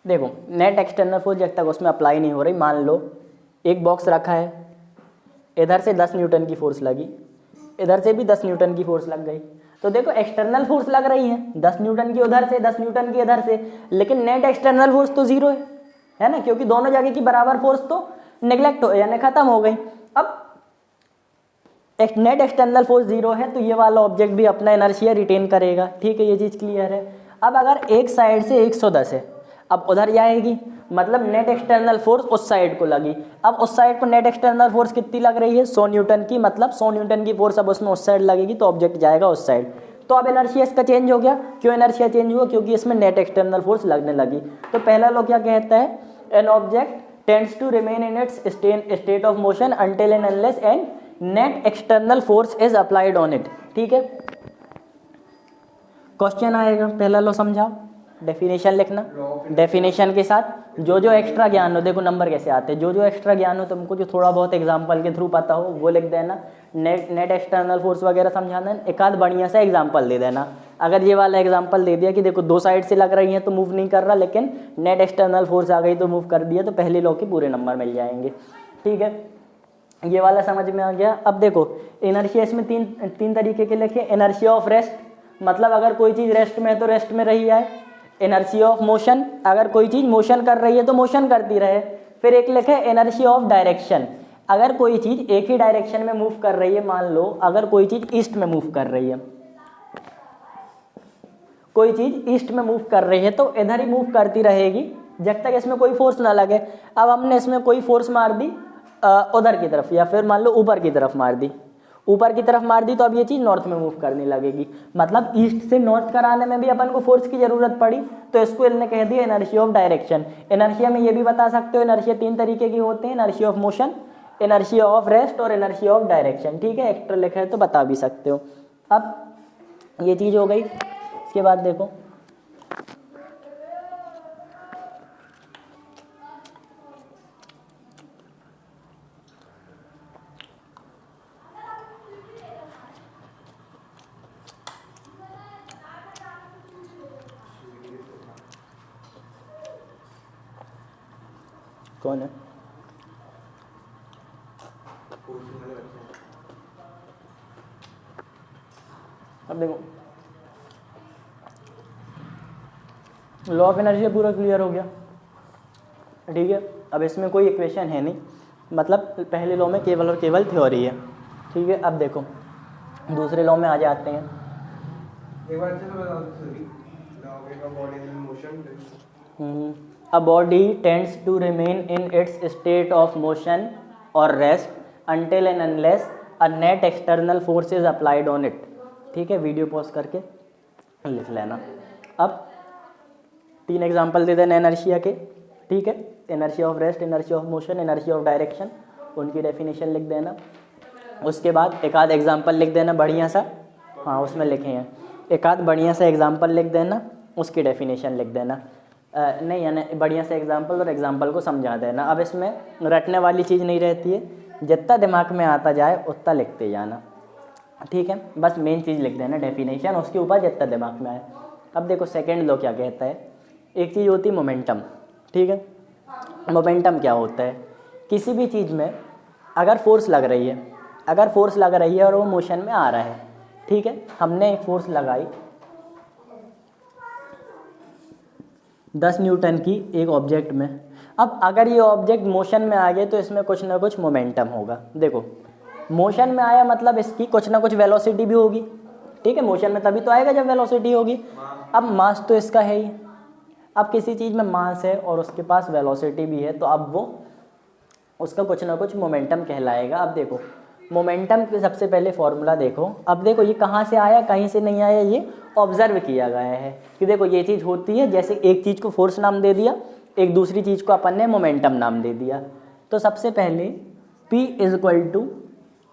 देखो, नेट एक्सटर्नल फोर्स जब तक उसमें अप्लाई नहीं हो रही, मान लो एक बॉक्स रखा है, इधर से 10 न्यूटन की फोर्स लगी, इधर से भी 10 न्यूटन की फोर्स लग गई, तो देखो एक्सटर्नल फोर्स लग रही है 10 न्यूटन की उधर से, 10 न्यूटन की इधर से, लेकिन नेट एक्सटर्नल फोर्स तो जीरो है ना, क्योंकि दोनों जगह की बराबर फोर्स तो नेग्लेक्ट हो यानी खत्म हो गई। अब नेट एक्सटर्नल फोर्स जीरो है तो ये वाला ऑब्जेक्ट भी अपना इनर्शिया रिटेन करेगा। ठीक है, ये चीज क्लियर है। अब अगर एक साइड से 110 है, अब उधर जाएगी, मतलब नेट एक्सटर्नल फोर्स उस साइड को लगी। अब उस साइड को नेट एक्सटर्नल फोर्स कितनी लग रही है? 100 न्यूटन की, मतलब 100 न्यूटन की फोर्स अब उसमें उस साइड लगेगी तो ऑब्जेक्ट जाएगा उस साइड। तो अब एनर्शिया इसका चेंज हो गया। क्यों एनर्शिया चेंज हुआ? क्योंकि इसमें नेट एक्सटर्नल फोर्स लगने लगी। तो पहला लॉ क्या कहता है? An object tends to remain in its state of motion until and unless and net external force is applied on it. ठीक है, क्वेश्चन आएगा, पहला लॉ समझाओ, डेफिनेशन लिखना, डेफिनेशन के साथ जो एक्स्ट्रा ज्ञान हो, देखो नंबर कैसे आते हैं, जो एक्स्ट्रा ज्ञान हो तुमको, जो थोड़ा बहुत एग्जांपल के थ्रू पता हो वो लिख देना। नेट एक्सटर्नल फोर्स वगैरह समझाना, एक आध बढ़िया सा एग्जांपल दे देना। अगर ये वाला एग्जांपल दे दिया कि देखो दो साइड से लग रही है तो मूव नहीं कर रहा, लेकिन नेट एक्सटर्नल फोर्स आ गई तो मूव कर दिया, तो पहले लॉ के पूरे नंबर मिल जाएंगे। ठीक है, ये वाला समझ में आ गया। अब देखो इनर्शिया इसमें तीन तरीके के लिखे। इनर्शिया ऑफ रेस्ट, मतलब अगर कोई चीज रेस्ट में है तो रेस्ट में रही जाए। इनर्शिया ऑफ मोशन, अगर कोई चीज मोशन कर रही है तो मोशन करती रहे। फिर एक लिखे इनर्शिया ऑफ डायरेक्शन, अगर कोई चीज एक ही डायरेक्शन में मूव कर रही है, मान लो अगर कोई चीज ईस्ट में मूव कर रही है, कोई चीज ईस्ट में मूव कर रही है तो इधर ही मूव करती रहेगी जब तक इसमें कोई फोर्स ना लगे। अब हमने इसमें कोई फोर्स मार दी उधर की तरफ, या फिर मान लो ऊपर की तरफ मार दी, ऊपर की तरफ मार दी, तो अब ये चीज नॉर्थ में मूव करने लगेगी। मतलब ईस्ट से नॉर्थ कराने में भी अपन को फोर्स की जरूरत पड़ी, तो इसको इन्होंने कह दिया इनर्शिया ऑफ डायरेक्शन। इनर्शिया में ये भी बता सकते हो, इनर्शिया 3 तरीके की होते हैं, inertia of motion, inertia of rest और इनर्शिया ऑफ डायरेक्शन। ठीक है, एक्स्ट्रा लिखा है तो बता भी सकते हो। अब ये चीज हो गई। इसके बाद देखो कौन है? अब देखो लॉ ऑफ एनर्जी पूरा क्लियर हो गया। ठीक है, अब इसमें कोई इक्वेशन है नहीं, मतलब पहले लॉ में केवल और केवल थ्योरी है। ठीक है, अब देखो दूसरे लॉ में आ जाते हैं।
एक बार अच्छे से बता दो सभी law of body in motion.
A body tends to remain in its state of motion or rest until and unless a net external force is applied on it। ठीक है, वीडियो पॉज करके लिख लेना। अब 3 एग्जांपल दे देना inertia के। ठीक है, inertia of rest, inertia of motion, inertia of direction, उनकी डेफिनेशन लिख देना। उसके बाद एक आध एग्जांपल लिख देना बढ़िया सा, हाँ उसमें लिखे हैं, एक आध बढ़िया सा एग्जांपल लिख देना, उसकी डेफिनेशन लिख देना। नहीं यानी बढ़िया से एग्जांपल और एग्जांपल को समझा देना। अब इसमें रटने वाली चीज़ नहीं रहती है, जितना दिमाग में आता जाए उतना लिखते जाना। ठीक है, बस मेन चीज़ लिख देना डेफिनेशन, उसके ऊपर जितना दिमाग में आए। अब देखो सेकंड लॉ क्या कहता है। एक चीज़ होती है मोमेंटम। ठीक है, मोमेंटम क्या होता है? किसी भी चीज़ में अगर फोर्स लग रही है, अगर फोर्स लग रही है और वो मोशन में आ रहा है, ठीक है, हमने एक फोर्स लगाई 10 न्यूटन की एक ऑब्जेक्ट में। अब अगर ये ऑब्जेक्ट मोशन में आ गए तो इसमें कुछ ना कुछ मोमेंटम होगा। देखो मोशन में आया मतलब इसकी कुछ ना कुछ वेलोसिटी भी होगी। ठीक है, मोशन में तभी तो आएगा जब वेलोसिटी होगी। अब मास तो इसका है ही, अब किसी चीज़ में मास है और उसके पास वेलोसिटी भी है, तो अब वो उसका कुछ ना कुछ मोमेंटम कहलाएगा। अब देखो मोमेंटम के सबसे पहले फॉर्मूला देखो। अब देखो ये कहाँ से आया, कहीं से नहीं आया, ये ऑब्जर्व किया गया है कि देखो ये चीज़ होती है। जैसे एक चीज़ को फोर्स नाम दे दिया, एक दूसरी चीज़ को अपन ने मोमेंटम नाम दे दिया। तो सबसे पहले P is equal to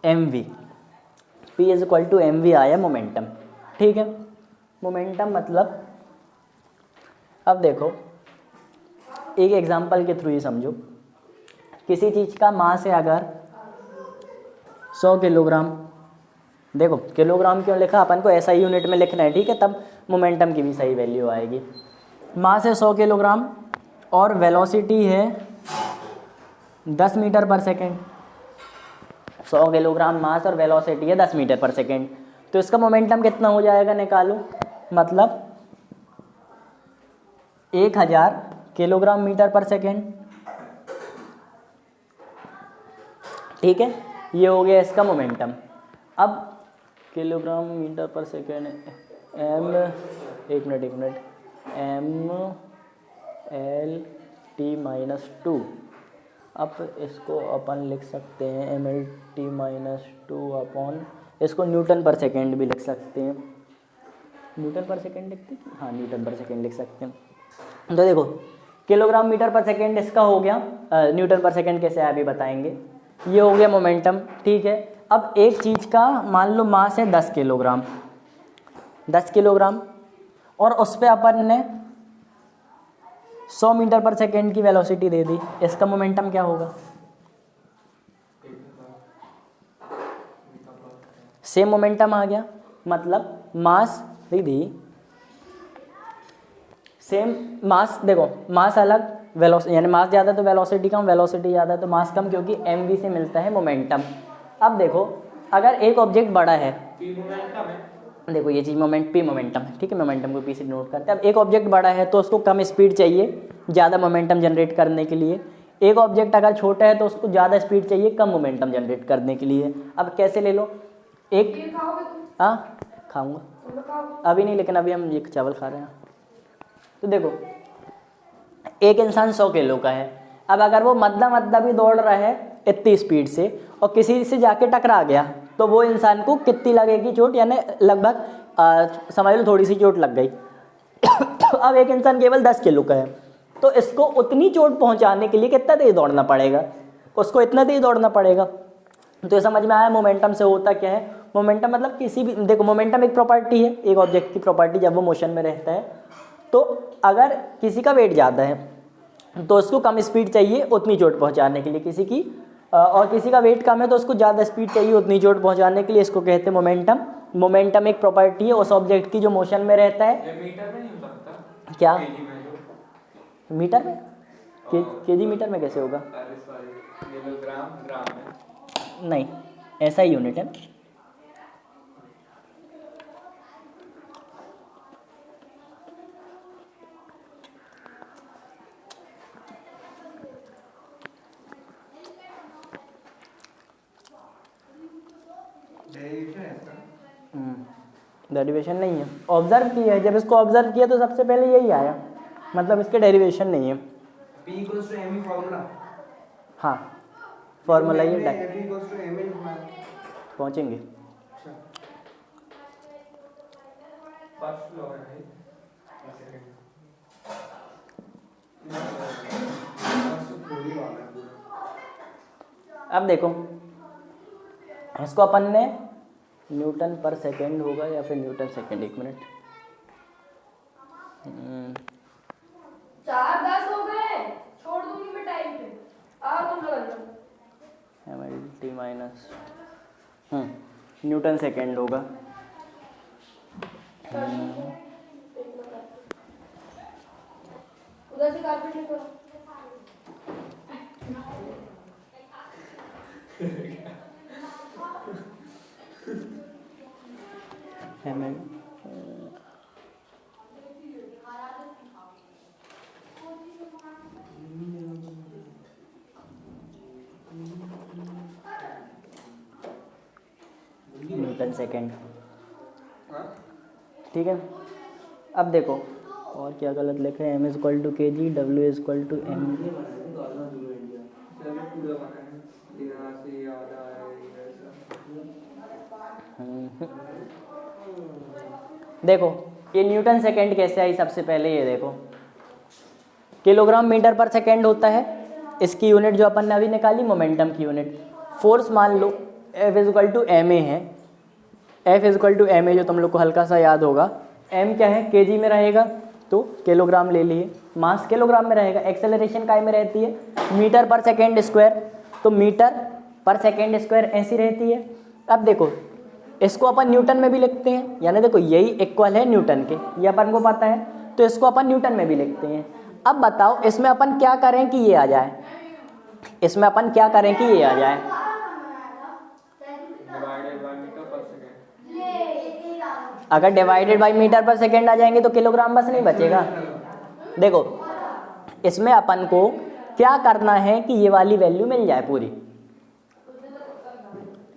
M V, P is equal to M V आया मोमेंटम। ठीक है, मोमेंटम मतलब अब देखो एक एग्जांपल के थ्रू ही समझो। किसी चीज़ का मास है अगर 100 किलोग्राम, देखो किलोग्राम क्यों लिखा, अपन को ऐसा ही यूनिट में लिखना है, ठीक है, तब मोमेंटम की भी सही वैल्यू आएगी। मास है 100 किलोग्राम और वेलोसिटी है 10 मीटर पर सेकेंड। 100 किलोग्राम मास और वेलोसिटी है 10 मीटर पर सेकेंड, तो इसका मोमेंटम कितना हो जाएगा निकालो, मतलब 1000 किलोग्राम मीटर पर सेकेंड। ठीक है, ये हो गया इसका मोमेंटम। अब किलोग्राम मीटर पर सेकेंड एम, एक minute, M L T minus 2। अब इसको अपन लिख सकते हैं M L T minus 2 upon, इसको न्यूटन पर सेकेंड भी लिख सकते हैं। न्यूटन पर सेकेंड लिखते हैं, हाँ न्यूटन पर सेकेंड लिख सकते हैं। तो देखो किलोग्राम मीटर पर सेकेंड इसका हो गया, न्यूटन पर सेकेंड कैसे आया अभी बताएंगे। ये हो गया मोमेंटम। ठीक है, अब एक चीज़ का मान लो मास है 10 किलोग्राम, 10 किलोग्राम, और उस पर अपन ने 100 मीटर पर सेकेंड की वेलोसिटी दे दी, इसका मोमेंटम क्या होगा? सेम मोमेंटम आ गया, मतलब मास दीदी सेम मास, देखो मास अलग वेलोसिटी, यानी मास ज़्यादा तो वेलोसिटी कम, वेलोसिटी ज़्यादा तो मास कम, क्योंकि एम वी से मिलता है मोमेंटम। अब देखो अगर एक ऑब्जेक्ट बड़ा है, देखो ये चीज़ मोमेंट पी मोमेंटम है, ठीक है, मोमेंटम को पी से डिनोट करते हैं। अब एक ऑब्जेक्ट बड़ा है तो उसको कम स्पीड चाहिए ज़्यादा मोमेंटम जनरेट करने के लिए। एक ऑब्जेक्ट अगर छोटा है तो उसको ज़्यादा स्पीड चाहिए कम मोमेंटम जनरेट करने के लिए। अब कैसे ले लो, एक हाँ खाऊंगा अभी नहीं, लेकिन अभी हम ये चावल खा रहे हैं। तो देखो एक इंसान 100 किलो का है, अब अगर वो मद्दा भी दौड़ रहा है इतनी स्पीड से और किसी से जाके टकरा गया तो वो इंसान को कितनी लगेगी चोट, यानी लगभग समझ लो थोड़ी सी चोट लग गई। अब एक इंसान केवल 10 किलो का है तो इसको उतनी चोट पहुंचाने के लिए कितना तेज दौड़ना पड़ेगा, उसको इतना तेज दौड़ना पड़ेगा। तो ये समझ में आया मोमेंटम से होता क्या है। मोमेंटम मतलब किसी भी, देखो मोमेंटम एक प्रॉपर्टी है, एक ऑब्जेक्ट की प्रॉपर्टी, जब वो मोशन में रहता है तो अगर किसी का वेट ज़्यादा है तो उसको कम स्पीड चाहिए उतनी चोट पहुंचाने के लिए, किसी की और किसी का वेट कम है तो उसको ज़्यादा स्पीड चाहिए उतनी चोट पहुंचाने के लिए, इसको कहते हैं मोमेंटम। मोमेंटम एक प्रॉपर्टी है उस ऑब्जेक्ट की जो मोशन में रहता है।
ये मीटर में नहीं हो सकता
क्या
केजी में जो?
मीटर में? केजी मीटर में कैसे होगा?
अरे सॉरी, किलोग्राम ग्राम में
नहीं, ऐसा ही यूनिट है ना। डेरिवेशन नहीं है, ऑब्जर्व किया है। जब इसको ऑब्जर्व किया तो सबसे पहले यही आया, मतलब इसके डेरिवेशन नहीं है।
P equals to m formula,
हाँ फॉर्मूला ये
F equals to m
पहुँचेंगे।
फर्स्ट लॉ है
अब देखो इसको अपन ने न्यूटन पर सेकेंड होगा या फिर न्यूटन सेकेंड, एक मिनट
4-10 हो गए, छोड़ दूंगी मैं टाइम पे, तुम लोग
MLT माइनस न्यूटन सेकेंड होगा।
उधर से कारपेट निकालो।
ML न्यूटन सेकेंड, ठीक है। अब देखो और क्या गलत लिखे हैं, m is equal to K G, W is equal to M.
चलो पूरा बनाए यहाँ से याद आया ये ऐसा।
देखो ये न्यूटन सेकेंड कैसे आई, सबसे पहले ये देखो किलोग्राम मीटर पर सेकेंड होता है, इसकी यूनिट जो अपन ने अभी निकाली मोमेंटम की यूनिट। फोर्स मान लो F is equal to M A है, F is equal to M A जो तुम लोग को हल्का सा याद होगा। m क्या है, केजी में रहेगा तो किलोग्राम ले लिए, मास किलोग्राम में रहेगा, एक्सेलरेशन काय में रहती है, मीटर पर सेकेंड स्क्वायर, तो मीटर पर सेकेंड स्क्वायर ऐसी रहती है। अब देखो इसको अपन न्यूटन में भी लिखते हैं, यानी देखो यही इक्वल है न्यूटन के, ये अपन को पता है, तो इसको अपन न्यूटन में भी लिखते हैं। अब बताओ इसमें अपन क्या करें कि ये आ जाए, इसमें अपन क्या करें कि ये आ जाए,
डिवाइडेड बाय मीटर पर सेकंड।
अगर डिवाइडेड बाई मीटर पर सेकेंड आ जाएंगे तो किलोग्राम बस नहीं बचेगा। देखो इसमें अपन को क्या करना है कि ये वाली वैल्यू मिल जाए पूरी।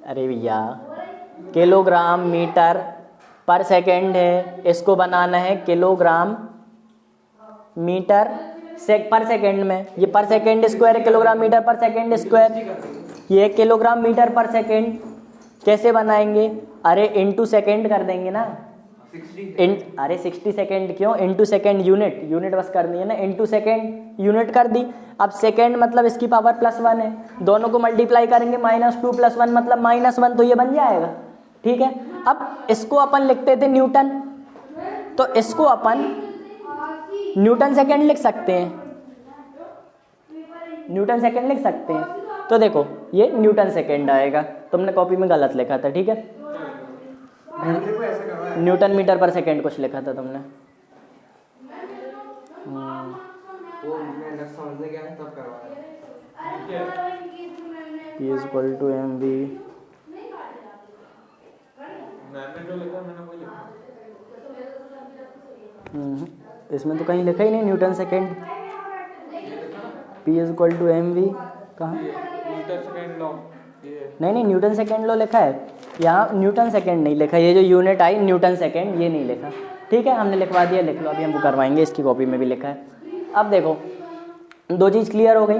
अरे भैया किलोग्राम मीटर पर सेकेंड है, इसको बनाना है किलोग्राम मीटर पर सेकेंड में, ये पर सेकेंड स्क्वायर है, किलोग्राम मीटर पर सेकेंड स्क्वायर, ये किलोग्राम मीटर पर सेकेंड कैसे बनाएंगे, अरे इनटू सेकेंड कर देंगे ना, अरे 60 सेकेंड क्यों, इनटू सेकेंड यूनिट बस करनी है ना, इनटू सेकेंड यूनिट कर दी। अब सेकेंड मतलब इसकी पावर +1 है, दोनों को मल्टीप्लाई करेंगे, -2 + 1 मतलब -1, तो ये बन जाएगा। ठीक है, अब इसको अपन लिखते थे न्यूटन, तो इसको अपन न्यूटन सेकेंड लिख सकते हैं, न्यूटन सेकेंड लिख सकते हैं। तो देखो ये न्यूटन सेकेंड आएगा, तुमने कॉपी में गलत लिखा था। ठीक है, न्यूटन मीटर पर सेकेंड कुछ लिखा था तुमने।
वो मैंने समझने गया तब करवाया।
P is equal to M V,
मैंने जो लिखा मैंने वही लिखा।
इसमें तो कहीं लिखा ही नहीं Newton second. P is equal to M V कहाँ,
मीटर सेकंड लॉ ये
नहीं न्यूटन सेकेंड लो लिखा है, यहाँ न्यूटन सेकेंड नहीं लिखा, ये जो यूनिट आई न्यूटन सेकेंड ये नहीं लिखा। ठीक है, हमने लिखवा दिया, लिख लो, अभी हम वो करवाएंगे, इसकी कॉपी में भी लिखा है। अब देखो दो चीज़ क्लियर हो गई।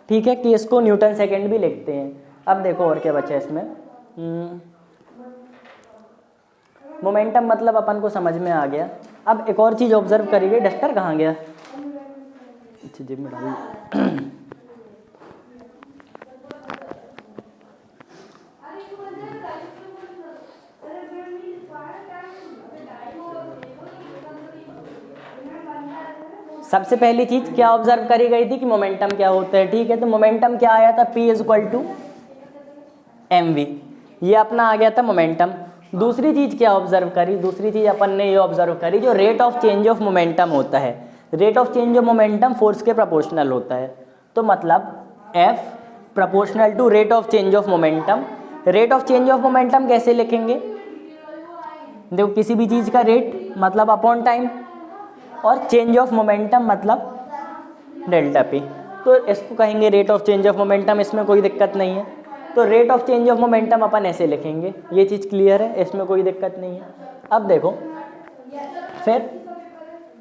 ठीक है कि इसको न्यूटन सेकेंड भी लिखते हैं। अब देखो और क्या बचा इसमें, मोमेंटम मतलब अपन को समझ में आ गया। अब एक और चीज़ ऑब्जर्व करिए, डस्टर कहाँ गया, अच्छा जेब में डाल। सबसे पहली चीज क्या ऑब्जर्व करी गई थी कि मोमेंटम क्या होता है। ठीक है, तो मोमेंटम क्या आया था, P is equal to M V, ये अपना आ गया था मोमेंटम। दूसरी चीज क्या ऑब्जर्व करी, दूसरी चीज अपन ने ये ऑब्जर्व करी जो rate of change of momentum होता है, rate of change of momentum force के प्रोपोर्शनल होता है। तो मतलब F proportional to rate of change of momentum. Rate of change of momentum कैसे लिखेंगे, देखो किसी भी चीज का रेट मतलब अपॉन टाइम, और चेंज ऑफ मोमेंटम मतलब डेल्टा पी, तो इसको कहेंगे rate of change of momentum, इसमें कोई दिक्कत नहीं है। तो rate of change of momentum अपन ऐसे लिखेंगे, ये चीज़ क्लियर है, इसमें कोई दिक्कत नहीं है। अब देखो फिर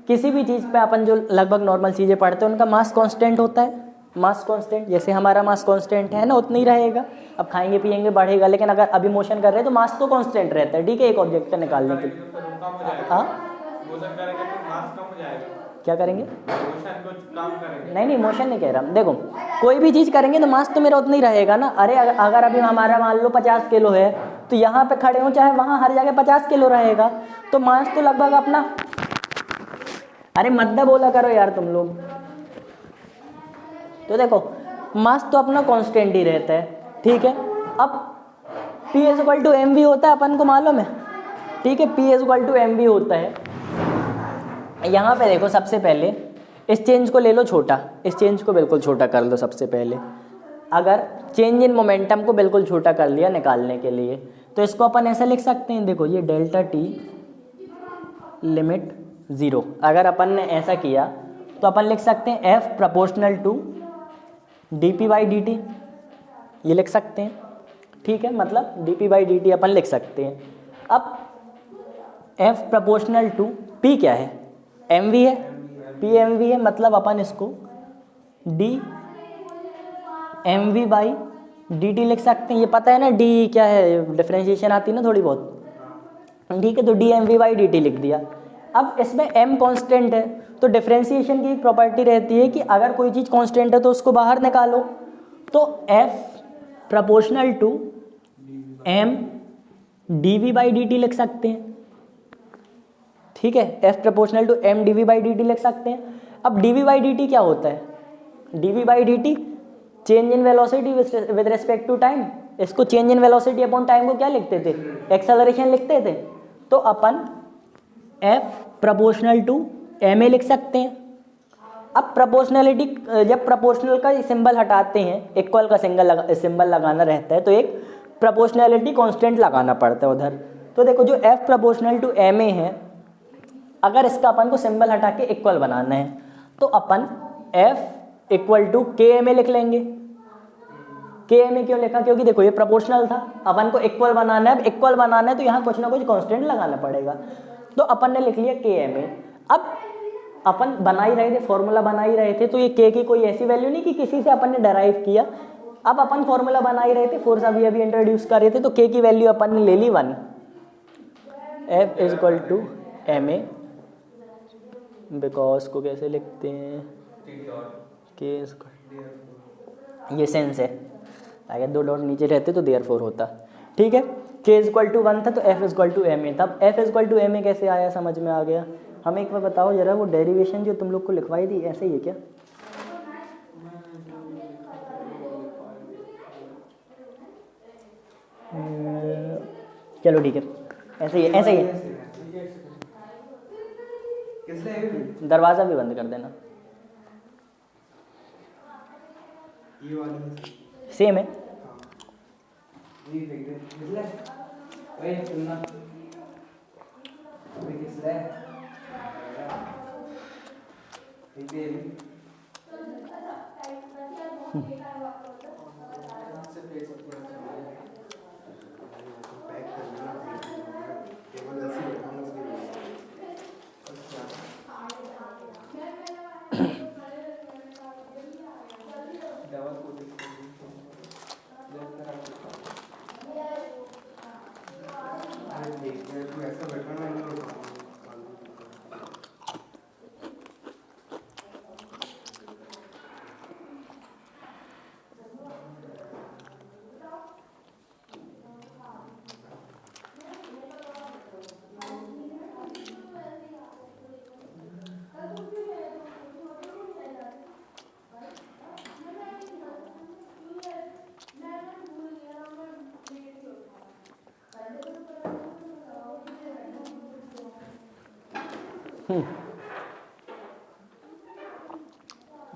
किसी भी चीज़ पे अपन जो लगभग नॉर्मल चीज़ें पढ़ते हैं उनका मास कांस्टेंट होता है, मास कांस्टेंट, जैसे हमारा मास कांस्टेंट है ना उतना ही रहेगा। अब खाएंगे पिएंगे बढ़ेगा, लेकिन अगर अभी मोशन कर रहे हैं तो मास तो कांस्टेंट रहता है। ठीक है, एक ऑब्जेक्ट निकालने के लिए हाँ
मोशन करेंगे तो मास कम हो जाएगा,
क्या करेंगे,
मोशन को कम करेंगे।
नहीं मोशन नहीं कह रहा, देखो कोई भी चीज़ करेंगे तो मास तो मेरा उतना ही रहेगा ना। अरे अगर अभी हमारा मान लो 50 किलो है, तो यहाँ पे खड़े हो चाहे वहाँ हर जगह 50 किलो रहेगा, तो मास तो लगभग अपना, अरे मद्दा बोला करो यार तुम लोग। तो देखो मास तो अपना कांस्टेंट ही रहता है। ठीक है, अब P is equal to M V होता है, अपन को मालूम है। ठीक है, P is equal to M V होता है। यहाँ पे देखो सबसे पहले इस चेंज को ले लो छोटा, इस चेंज को बिल्कुल छोटा कर लो सबसे पहले। अगर चेंज इन मोमेंटम को बिल्कुल छोटा कर लिया निकालने के लिए, तो इसको अपन ऐसा लिख सकते हैं, देखो ये डेल्टा टी लिमिट 0, अगर अपन ने ऐसा किया तो अपन लिख सकते हैं F proportional to dp by dt, ये लिख सकते हैं। ठीक है, मतलब dp बाई dt अपन लिख सकते हैं। अब F प्रोपोर्शनल टू P क्या है, एम वी है, पी एम वी है, मतलब अपन इसको D M V by D T लिख सकते हैं। ये पता है ना डी क्या है, डिफरेंशिएशन आती है ना थोड़ी बहुत, ठीक है। तो D M V by D T लिख दिया। अब इसमें m कांस्टेंट है, तो डिफरेंशिएशन की एक प्रॉपर्टी रहती है कि अगर कोई चीज़ कांस्टेंट है तो उसको बाहर निकालो। तो f proportional to m D V by D T लिख सकते हैं, ठीक है। f proportional to m D V by D T लिख सकते हैं। अब D V by D T क्या होता है, D V by D T change in velocity with respect to time. इसको change in velocity upon time को क्या लिखते थे, एक्सेलरेशन लिखते थे। तो अपन f प्रोपोर्शनल टू ma लिख सकते हैं। अब प्रोपोर्शनलिटी, जब प्रोपोर्शनल का सिंबल हटाते हैं, इक्वल का सिंबल लगाना रहता है, तो एक प्रोपोर्शनलिटी कांस्टेंट लगाना पड़ता है उधर। तो देखो जो f प्रोपोर्शनल टू ma है, अगर इसका अपन को सिंबल हटा के इक्वल बनाना है तो अपन f इक्वल टू के ma लिख लेंगे। के ma क्यों लिखा, क्योंकि देखो ये प्रोपोर्शनल था, अपन को इक्वल बनाना है। अब इक्वल बनाना है तो यहाँ कुछ ना कुछ कांस्टेंट लगाना पड़ेगा, तो अपन ने लिख लिया के ma। अब अपन बना ही रहे थे, फॉर्मूला बना ही रहे थे, तो ये के की कोई ऐसी वैल्यू नहीं कि किसी से अपन ने डराइव किया। अब अपन फॉर्मूला बना ही रहे थे, फोर्स अभी इंट्रोड्यूस कर रहे थे, तो के की वैल्यू अपन ने ले ली 1। f is equal to ma, because को कैसे लिखते हैं, के ये सेंस है, अगर 2 डॉट नीचे रहते तो देयरफॉर होता, ठीक है। k इज इक्वल टू 1 था तो f is equal to ma। तब f is equal to ma कैसे आया, समझ में आ गया। हमें एक बार बताओ जरा, वो डेरिवेशन जो तुम लोग को लिखवाई थी ऐसे ही है क्या? चलो ठीक है, ऐसे ही है, ऐसे ही है। दरवाज़ा भी बंद कर देना, सेम है।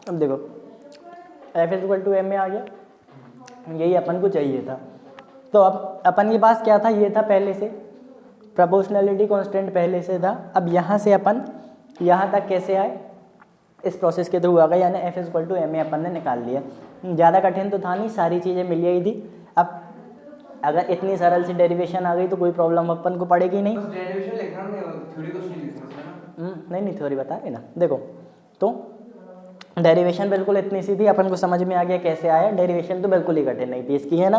अब देखो f is equal to m में आ गया, यही अपन को चाहिए था। तो अब अपन के पास क्या था, ये था पहले से, प्रोपोर्शनलिटी कांस्टेंट पहले से था। अब यहाँ से अपन यहाँ तक कैसे आए, इस प्रोसेस के थ्रू आ गए, यानी f is equal to ma अपन ने निकाल लिया। ज़्यादा कठिन तो था नहीं, सारी चीज़ें मिल गई थी। अब अगर इतनी सरल सी डेरिवेशन आ गई तो कोई प्रॉब्लम अपन को पड़ेगी नहीं। नहीं थ्योरी बता रहे ना, देखो तो डेरिवेशन बिल्कुल इतनी सी थी, अपन को समझ में आ गया कैसे आया। डेरिवेशन तो बिल्कुल ही कठिन नहीं थी इसकी, है ना।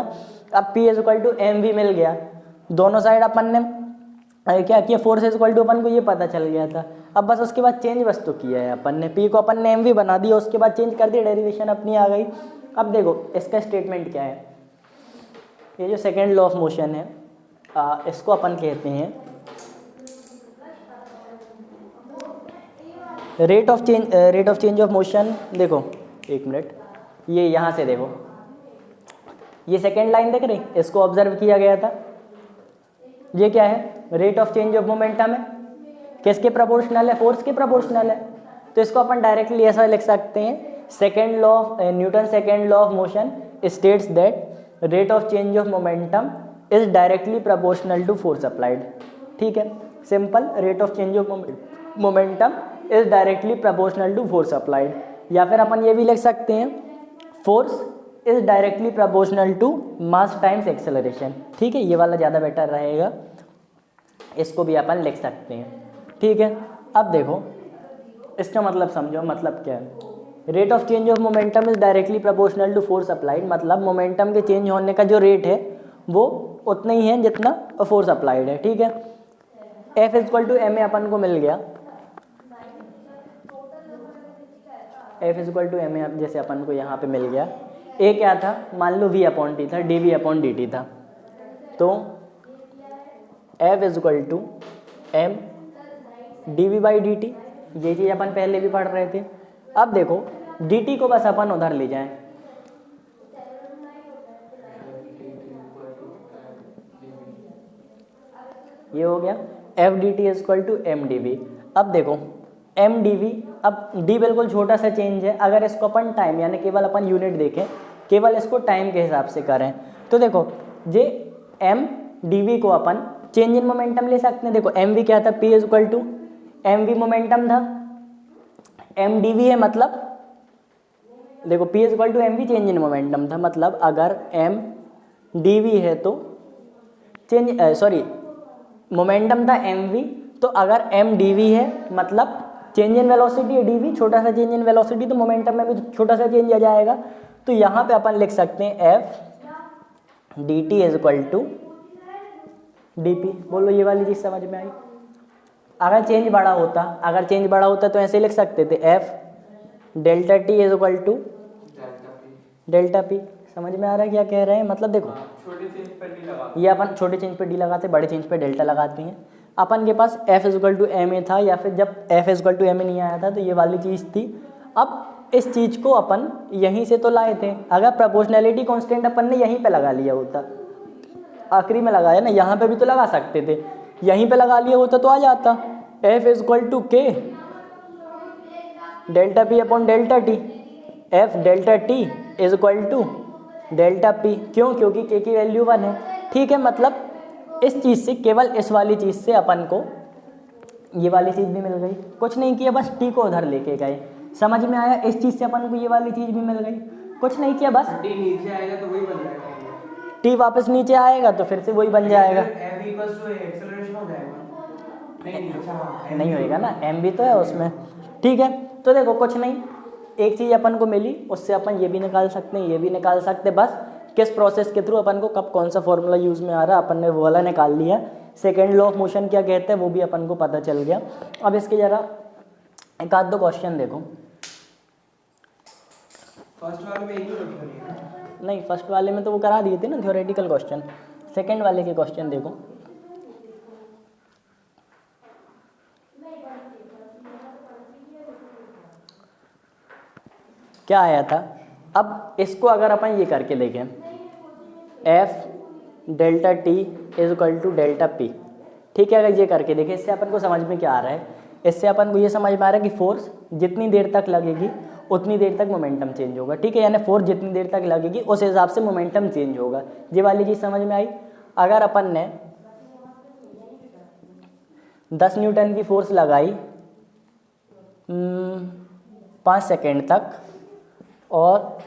अब P is equal to M V मिल गया, दोनों साइड अपन ने क्या किया, फोर्स इज इक्वल टू अपन को ये पता चल गया था। अब बस उसके बाद चेंज बस तो किया है अपन ने, P को अपन ने एम वी बना दिया, उसके बाद चेंज कर दिया, डेरिवेशन अपनी आ गई। अब देखो इसका स्टेटमेंट क्या है, ये जो सेकेंड लॉ ऑफ मोशन है, इसको अपन कहते हैं rate of change of motion. देखो एक मिनट, ये यहाँ से देखो, ये सेकेंड लाइन देख रहे, इसको ऑब्जर्व किया गया था। ये क्या है, rate of change of momentum है, किसके प्रोपोर्शनल है, फोर्स के प्रोपोर्शनल है। तो इसको अपन डायरेक्टली ऐसा लिख सकते हैं, second law of Newton second law of motion states that rate of change of momentum is directly proportional to force applied. ठीक है, simple, rate of change of momentum is directly proportional to force applied. या फिर अपन ये भी लिख सकते हैं, force is directly proportional to mass times acceleration. ठीक है, ये वाला ज़्यादा बेटर रहेगा, इसको भी अपन लिख सकते हैं। ठीक है, अब देखो इसका मतलब समझो, मतलब क्या है। Rate of change of momentum is directly proportional to force applied, मतलब मोमेंटम के चेंज होने का जो रेट है वो उतना ही है जितना फोर्स अप्लाइड है, ठीक है। F equal to M A अपन को मिल गया, F equal to M A जैसे अपन को यहाँ पे मिल गया। ए क्या था, मान लो V अपॉन टी था, D V upon D T था, तो F equal to M D V by D T, ये चीज़ अपन पहले भी पढ़ रहे थे। अब देखो डी टी को बस अपन उधर ले जाएं, ये हो गया F D T equal to M D V. अब देखो एम डी वी, अब डी बिल्कुल छोटा सा चेंज है, अगर इसको अपन टाइम यानी केवल अपन यूनिट देखें, केवल इसको टाइम के हिसाब से करें तो देखो जे एम डी वी को अपन चेंज इन मोमेंटम ले सकते हैं। देखो एम वी क्या था, P equal to M V momentum था, एम डी वी है मतलब देखो P equal to M V change in momentum था, मतलब अगर एम डी वी है तो चेंज सॉरी मोमेंटम था एम वी, तो अगर एम डी वी है मतलब चेंज इन वेलोसिटी है डी वी, छोटा सा चेंज इन वेलोसिटी, तो मोमेंटम में भी छोटा सा चेंज आ जाएगा। तो यहाँ पे अपन लिख सकते हैं F D T is equal to D P. बोलो ये वाली चीज़ समझ में आई। अगर चेंज बड़ा होता तो ऐसे लिख सकते थे F delta T is equal to delta P. समझ में आ रहा है क्या कह रहे हैं, मतलब देखो
छोटे चेंज पर डी लगा,
ये अपन छोटे चेंज पे डी लगाते, बड़े चेंज पे डेल्टा लगाते हैं। अपन के पास F equal to M A था, या फिर जब F equal to M A नहीं आया था तो ये वाली चीज़ थी। अब इस चीज़ को अपन यहीं से तो लाए थे, अगर प्रोपोर्शनैलिटी कांस्टेंट अपन ने यहीं पे लगा लिया होता, आखिरी में लगाया ना, यहाँ पे भी तो लगा सकते थे, यहीं पे लगा लिया होता तो आ जाता F equal to K delta P upon delta T, F delta T is equal to delta P. क्यों, क्योंकि के की वैल्यू 1 है, ठीक है। मतलब इस चीज़ से, केवल इस वाली चीज़ से अपन को ये वाली चीज़ भी मिल गई, कुछ नहीं किया, बस टी को उधर लेके गए। समझ में आया, इस चीज़ से अपन को ये वाली चीज़ भी मिल गई, कुछ नहीं किया, बस
डी नीचे आएगा तो वही बन जाएगा,
टी वापस नीचे आएगा तो फिर से वही बन जाएगा।
एफ इक्वल्स टू एक्सेलरेशन हो जाएगा, नहीं अच्छा हाँ,
नहीं होएगा ना, एम भी तो है उसमें, ठीक है। तो देखो कुछ नहीं, एक चीज़ अपन को मिली, उससे अपन ये भी निकाल सकते हैं, ये भी निकाल सकते हैं, बस किस प्रोसेस के थ्रू अपन को कब कौन सा फॉर्मूला यूज़ में आ रहा है अपन ने वो वाला निकाल लिया। सेकेंड लॉ ऑफ मोशन क्या कहते हैं वो भी अपन को पता चल गया। अब इसके ज़रा एक आध दो क्वेश्चन देखो।
फर्स्ट वाले में एक ही क्वेश्चन है,
नहीं, फर्स्ट वाले में तो वो करा दिए थे ना थ्योरेटिकल क्वेश्चन, सेकेंड वाले के क्वेश्चन देखो। क्या आया था, अब इसको अगर अपन ये करके देखें, F delta T is equal to delta P, ठीक है। अगर ये करके देखें, इससे अपन को समझ में क्या आ रहा है, इससे अपन को ये समझ में आ रहा है कि फोर्स जितनी देर तक लगेगी उतनी देर तक मोमेंटम चेंज होगा, ठीक है। यानी फोर्स जितनी देर तक लगेगी उस हिसाब से मोमेंटम चेंज होगा, ये वाली चीज़ समझ में आई। अगर अपन ने 10 न्यूटन की फोर्स लगाई 5 सेकेंड तक, और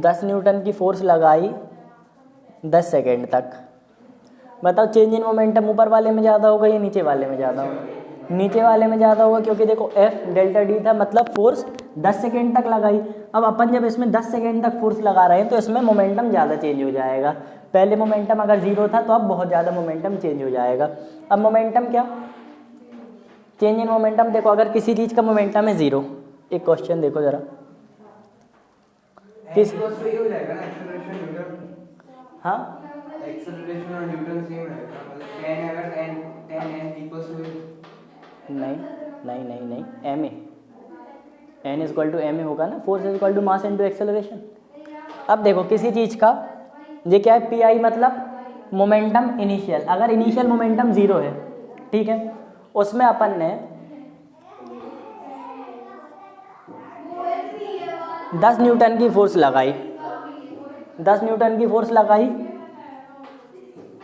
10 न्यूटन की फोर्स लगाई 10 सेकेंड तक, बताओ चेंज इन मोमेंटम ऊपर वाले में ज़्यादा होगा या नीचे वाले में ज़्यादा होगा? नीचे वाले में ज़्यादा होगा, क्योंकि देखो एफ डेल्टा डी था, मतलब फोर्स 10 सेकेंड तक लगाई। अब अपन जब इसमें 10 सेकेंड तक फोर्स लगा रहे हैं तो इसमें मोमेंटम ज़्यादा चेंज हो जाएगा। पहले मोमेंटम अगर 0 था तो अब बहुत ज़्यादा मोमेंटम चेंज हो जाएगा। अब मोमेंटम क्या, चेंज इन मोमेंटम, देखो अगर किसी चीज़ का मोमेंटम है 0, एक क्वेश्चन देखो ज़रा, किस
इक्वल्स टू ये हो जाएगा ना, एक्सेलरेशन न्यूटन,
हाँ
एक्सेलरेशन और न्यूटन सेम रहेगा, मतलब 10 अगर 10 n इक्वल्स टू
नहीं नहीं नहीं नहीं, M A N is equal to M A होगा ना, force is equal to mass into acceleration. अब देखो किसी चीज़ का ये क्या है, पी आई मतलब मोमेंटम इनिशियल, अगर इनिशियल मोमेंटम 0 है, ठीक है, उसमें अपन ने 10 न्यूटन की फोर्स लगाई, 10 न्यूटन की फोर्स लगाई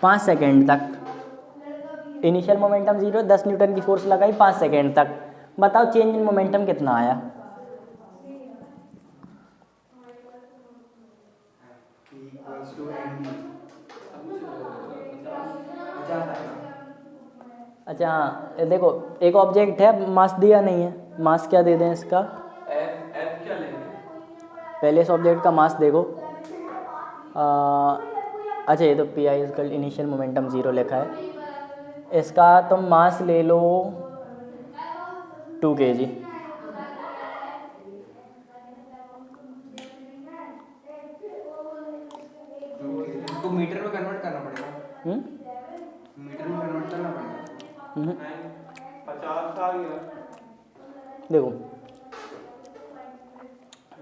5 सेकेंड तक, इनिशियल मोमेंटम 0, 10 न्यूटन की फोर्स लगाई 5 सेकेंड तक, बताओ चेंज इन मोमेंटम कितना आया?
इक्वल्स टू mv 50 आएगा।
अच्छा हाँ, ये देखो एक ऑब्जेक्ट है, मास दिया नहीं है, मास क्या दे दें इसका?
एफ एफ क्या लेंगे?
पहले इस ऑब्जेक्ट का मास देखो। अच्छा ये तो P I is equal initial momentum 0 लिखा है, इसका तुम मास ले लो 2 kg।
इसको मीटर में कन्वर्ट करना पड़ेगा। मीटर में कन्वर्ट करना पड़ेगा। 50 आ गया।
देखो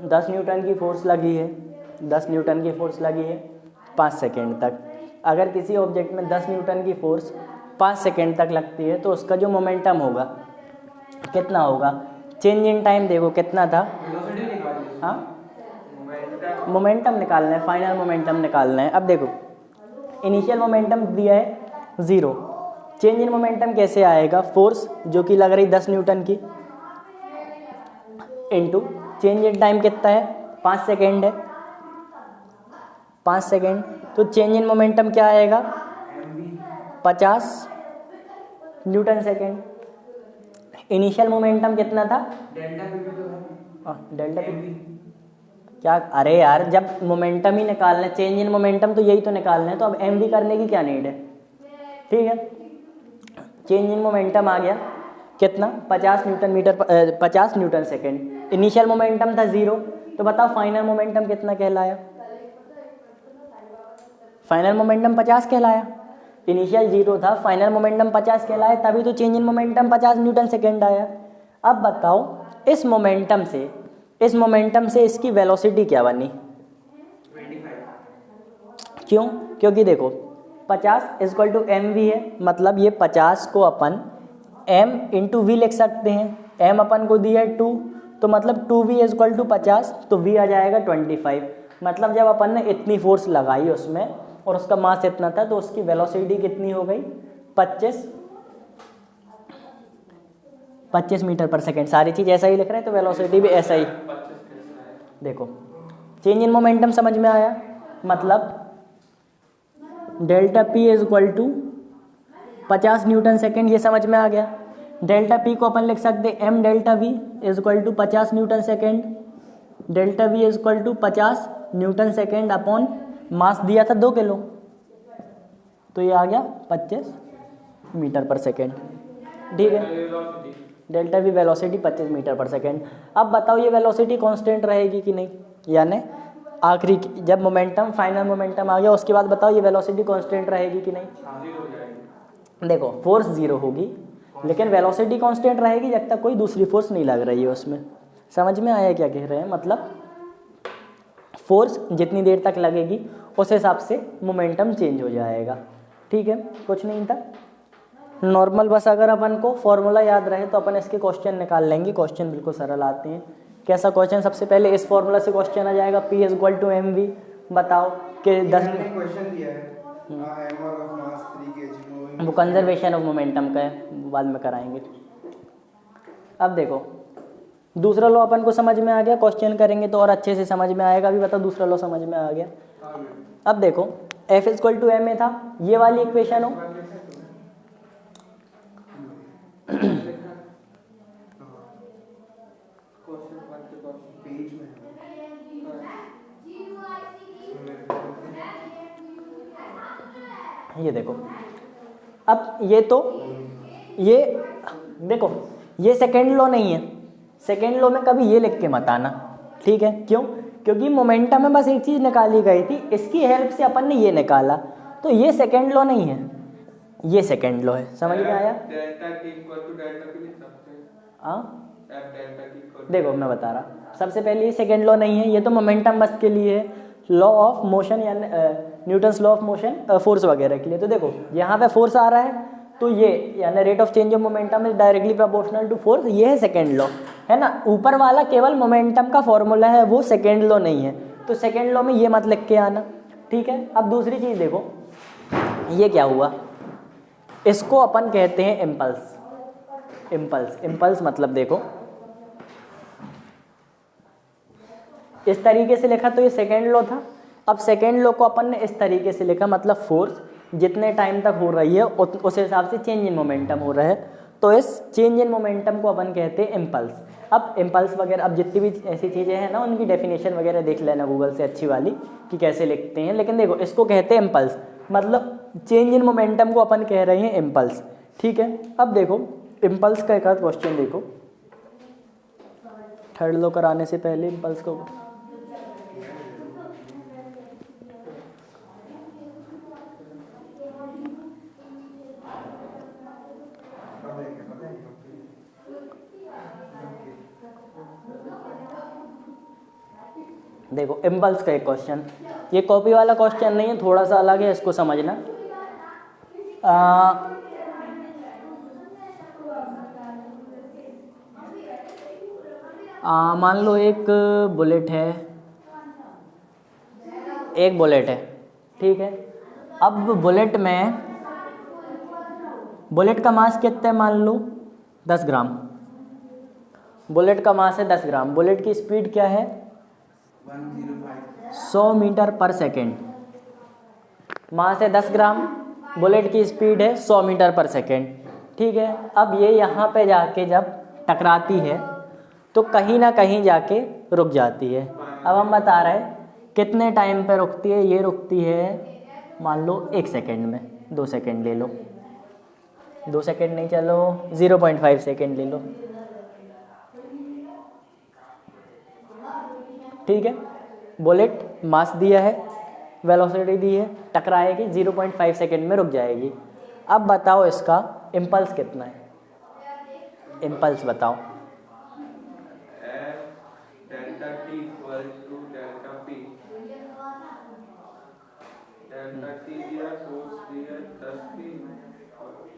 10 न्यूटन की फोर्स लगी है, 10 न्यूटन की फोर्स लगी है 5 सेकेंड तक। अगर किसी ऑब्जेक्ट में 10 न्यूटन की फोर्स 5 सेकेंड तक लगती है तो उसका जो मोमेंटम होगा कितना होगा? चेंज इन टाइम देखो कितना था।
वेलोसिटी निकालिए।
हाँ
मोमेंटम।
मोमेंटम निकालना है, फाइनल मोमेंटम निकालना है। अब देखो इनिशियल मोमेंटम दिया है 0, चेंज इन मोमेंटम कैसे आएगा? फोर्स जो कि लग रही 10 न्यूटन की इनटू चेंज इन टाइम कितना है? 5 सेकेंड है, 5 सेकेंड, तो चेंज इन मोमेंटम क्या आएगा? 50 न्यूटन सेकेंड। इनिशियल मोमेंटम कितना था?
डेल्टा पी भी तो है।
डेल्टा पी क्या? अरे यार जब मोमेंटम ही निकालना है, चेंज इन मोमेंटम तो यही तो निकालना है, तो अब एम वी करने की क्या नीड है? ठीक है, चेंज इन मोमेंटम आ गया कितना? 50 newton metre 50 newton second. Initial momentum था 0, तो बताओ फाइनल मोमेंटम कितना कहलाया? फाइनल मोमेंटम 50 कहलाया। इनिशियल 0 था, फाइनल मोमेंटम 50 कहलाया, तभी तो change in momentum 50 newton second आया। अब बताओ इस मोमेंटम से इसकी वेलोसिटी क्या बनी?
25।
क्यों? क्योंकि देखो 50 इजक्वल टू एम वी है, मतलब ये 50 को अपन m इंटू वी लिख सकते हैं। m अपन को दिया है 2, तो मतलब 2v इजक्वल टू 50, तो v आ जाएगा 25। मतलब जब अपन ने इतनी फोर्स लगाई उसमें और उसका मास इतना था, तो उसकी वेलोसिटी कितनी हो गई? 25 मीटर पर सेकेंड। सारी चीज़ ऐसा ही लिख रहे हैं तो वेलोसिटी भी ऐसा ही। देखो चेंज इन मोमेंटम समझ में आया, मतलब delta P is equal to 50 newton second, ये समझ में आ गया। डेल्टा पी को अपन लिख सकते M delta V is equal to 50 newton second. Delta V is equal to 50 newton second upon mass दिया था 2 किलो, तो ये आ गया 25 मीटर पर सेकेंड। ठीक है, डेल्टा वी वेलोसिटी 25 मीटर पर सेकेंड। अब बताओ ये वेलोसिटी कांस्टेंट रहेगी कि नहीं? यानी आखिरी जब मोमेंटम फाइनल मोमेंटम आ गया उसके बाद बताओ ये वेलोसिटी कांस्टेंट रहेगी कि नहीं? देखो फोर्स 0 होगी लेकिन वेलोसिटी कांस्टेंट रहेगी जब तक कोई दूसरी फोर्स नहीं लग रही है उसमें। समझ में आया क्या कह रहे हैं? मतलब फोर्स जितनी देर तक लगेगी उस हिसाब से मोमेंटम चेंज हो जाएगा। ठीक है, कुछ नहीं था नॉर्मल, बस अगर अपन को फॉर्मूला याद रहे तो अपन इसके क्वेश्चन निकाल लेंगे। क्वेश्चन बिल्कुल सरल आते हैं। कैसा क्वेश्चन? सबसे पहले इस फॉर्मूला से क्वेश्चन आ जाएगा, P is equal to M V. बताओ कि 10
क्वेश्चन दिया है हैमर ऑफ मास 3 kg,
वो कंजर्वेशन ऑफ मोमेंटम का है, बाद में कराएंगे। अब देखो दूसरा लॉ अपन को समझ में आ गया, क्वेश्चन करेंगे तो और अच्छे से समझ में आएगा। अभी बताओ दूसरा लॉ समझ में आ गया। अब देखो F is equal to M में था, ये वाली इक्वेशन हो, ये देखो। अब ये तो ये देखो ये सेकेंड लॉ नहीं है, सेकेंड लॉ में कभी ये लिख के मत आना। ठीक है, क्यों? क्योंकि मोमेंटम में बस एक चीज़ निकाली गई थी, इसकी हेल्प से अपन ने ये निकाला, तो ये सेकेंड लॉ नहीं है, ये सेकेंड लॉ है। समझ में आया?
Delta T equal to delta P लिख सकते हैं।
हाँ
डेल्टा टी इक्वल
देखो मैं बता रहा, सबसे पहले ये सेकेंड लॉ नहीं है, ये तो मोमेंटम बस के लिए है, लॉ ऑफ मोशन या Newton's law of motion force वगैरह के लिए। तो देखो यहाँ पे फोर्स आ रहा है, तो ये यानी rate of change of momentum is directly proportional to force, ये है सेकेंड लॉ, है ना। ऊपर वाला केवल मोमेंटम का फॉर्मूला है, वो सेकेंड लॉ नहीं है, तो सेकेंड लॉ में ये मत लिख के आना। ठीक है, अब दूसरी चीज़ देखो, ये क्या हुआ, इसको अपन कहते हैं इम्पल्स। इम्पल्स, इम्पल्स मतलब देखो इस तरीके से लिखा तो ये सेकेंड लॉ था। अब सेकेंड लॉ को अपन ने इस तरीके से लिखा, मतलब फोर्स जितने टाइम तक हो रही है उस हिसाब से चेंज इन मोमेंटम हो रहा है, तो इस चेंज इन मोमेंटम को अपन कहते हैं इम्पल्स। अब इम्पल्स वगैरह, अब जितनी भी ऐसी चीज़ें हैं ना, उनकी डेफिनेशन वगैरह देख लेना गूगल से अच्छी वाली कि कैसे लिखते हैं। लेकिन देखो, इसको कहते हैं इम्पल्स, मतलब चेंज इन मोमेंटम को अपन कह रहे हैं इम्पल्स, ठीक है। अब देखो इम्पल्स का एक आध क्वेश्चन देखो, थर्ड लॉ कराने से पहले इम्पल्स को। देखो इम्पल्स का एक क्वेश्चन, ये कॉपी वाला क्वेश्चन नहीं है, थोड़ा सा अलग है, इसको समझना। मान लो एक बुलेट है, एक बुलेट है, ठीक है। अब बुलेट का मास कितना है, मान लो 10 ग्राम। बुलेट का मास है 10 ग्राम, बुलेट की स्पीड क्या है 100 मीटर पर सेकेंड। मास है 10 ग्राम, बुलेट की स्पीड है 100 मीटर पर सेकेंड, ठीक है। अब ये यहाँ पे जाके जब टकराती है तो कहीं ना कहीं जाके रुक जाती है। अब हम बता रहे हैं कितने टाइम पे रुकती है। ये रुकती है मान लो 1 सेकेंड में, 2 सेकेंड ले लो, 2 सेकेंड नहीं, चलो 0.5 सेकेंड ले लो, ठीक है। बुलेट मास दिया है, वेलोसिटी दी है, टकराएगी, 0.5 सेकेंड में रुक जाएगी। अब बताओ इसका इम्पल्स कितना है, इम्पल्स बताओ।
Delta T equal to delta P. Delta T दिया, फोर्स दिया 10 P,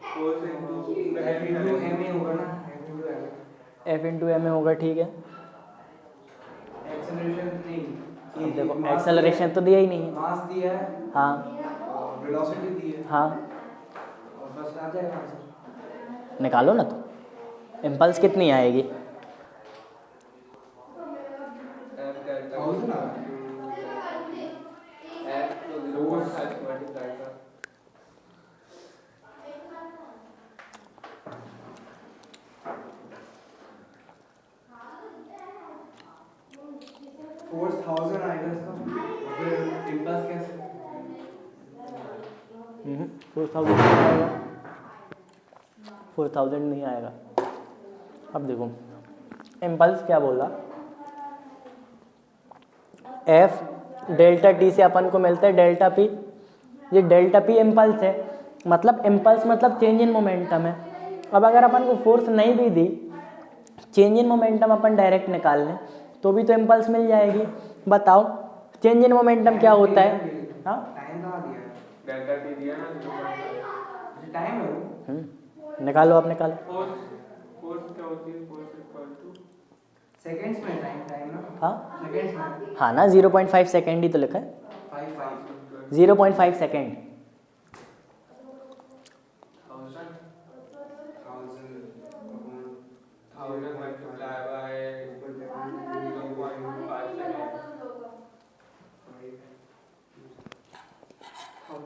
force into F into M A होगा ना,
एफ इंटू एम ए होगा, ठीक है।
एक्सेलरेशन 3,
अब देखो एक्सेलरेशन तो दिया ही नहीं है,
मास दिया है,
हाँ,
वेलोसिटी दी है,
हाँ,
और बस आ जाएगा आंसर।
निकालो ना, तो इम्पल्स कितनी आएगी।
फोर्स 1000 आएगा इसका, फिर इम्पल्स कैसे?
4000 नहीं आएगा, 4000 नहीं आएगा। अब देखो इम्पल्स क्या बोला, एफ डेल्टा टी से अपन को मिलता है डेल्टा पी। ये डेल्टा पी इम्पल्स है, मतलब इम्पल्स मतलब चेंज इन मोमेंटम है। अब अगर अपन को फोर्स नहीं भी दी, चेंज इन मोमेंटम अपन डायरेक्ट निकाल लें तो भी तो इम्पल्स मिल जाएगी। बताओ चेंज इन मोमेंटम क्या होता है। हाँ,
टाइम कहाँ दिया है? डेल्टा टी दिया ना, 0.5 टाइम है वो।
निकालो, आप निकालो।
फोर्स क्या होती है? फोर्स इक्वल टू सेकंड्स में टाइम ना।
हाँ
सेकंड्स में,
हाँ ना, 0.5 सेकेंड ही तो लिखा है, 0.5 सेकेंड।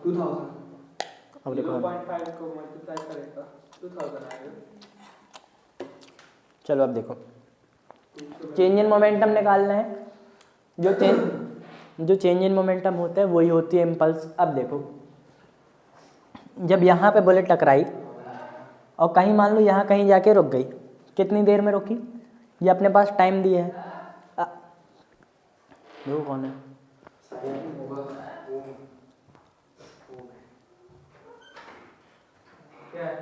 2000।
अब देखो
0.5 को मल्टीप्लाई करेगा 2000 आएगा।
चलो अब देखो, चेंज इन मोमेंटम निकालना है। जो चेंज इन मोमेंटम होता है वही होती है इम्पल्स। अब देखो जब यहाँ पे बुलेट टकराई और कहीं मान लो यहाँ कहीं जाके रुक गई, कितनी देर में रुकी, ये अपने पास टाइम दिया है। देखो कौन है,
क्या है?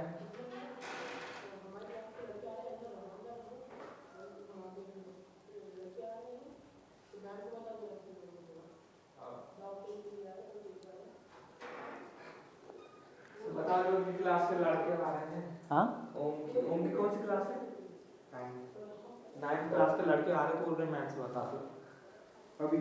बता दो कि क्लास से लड़के आ रहे हैं।
हाँ
ओम की कौन सी क्लास है? 9th क्लास के लड़के आ रहे थे, उन्हें मैथ्स बता दो अभी।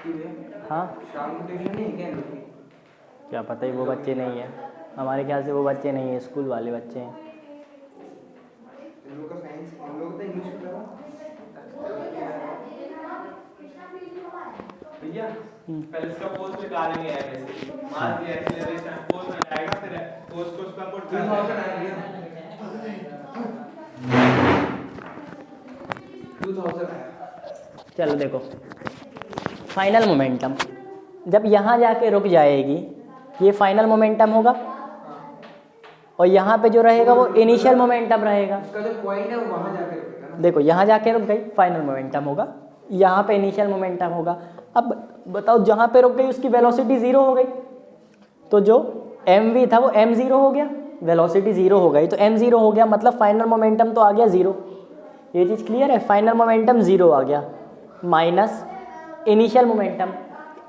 हाँ
शाम को ट्यूशन नहीं है क्या इन लोग की?
क्या पता ही, वो बच्चे नहीं हैं हमारे ख्याल से, वो बच्चे नहीं हैं, स्कूल वाले बच्चे हैं।
इन लोग का साइंस, इन लोग का इंग्लिश का
भैया पहले इसका पोस्ट निकालेंगे ऐसे मान दिया एक्सेलरेशन पोस्ट में जाएगा फिर पोस्ट को उसका पुट कर
2000 है।
चलो देखो, फाइनल मोमेंटम जब यहाँ जाके रुक जाएगी, ये फाइनल मोमेंटम होगा, और यहाँ पे जो रहेगा वो इनिशियल मोमेंटम रहेगा।
उसका जो पॉइंट है वो वहां जाके रुकेगा ना।
देखो यहाँ जाके रुक गई, फाइनल मोमेंटम होगा, यहाँ पे इनिशियल मोमेंटम होगा। अब बताओ, जहाँ पे रुक गई उसकी वेलोसिटी जीरो हो गई, तो जो mv था वो m0 हो गया, वेलोसिटी जीरो हो गई तो m0 हो गया, मतलब फाइनल मोमेंटम तो आ गया जीरो। ये चीज़ क्लियर है, फाइनल मोमेंटम जीरो आ गया, minus initial momentum.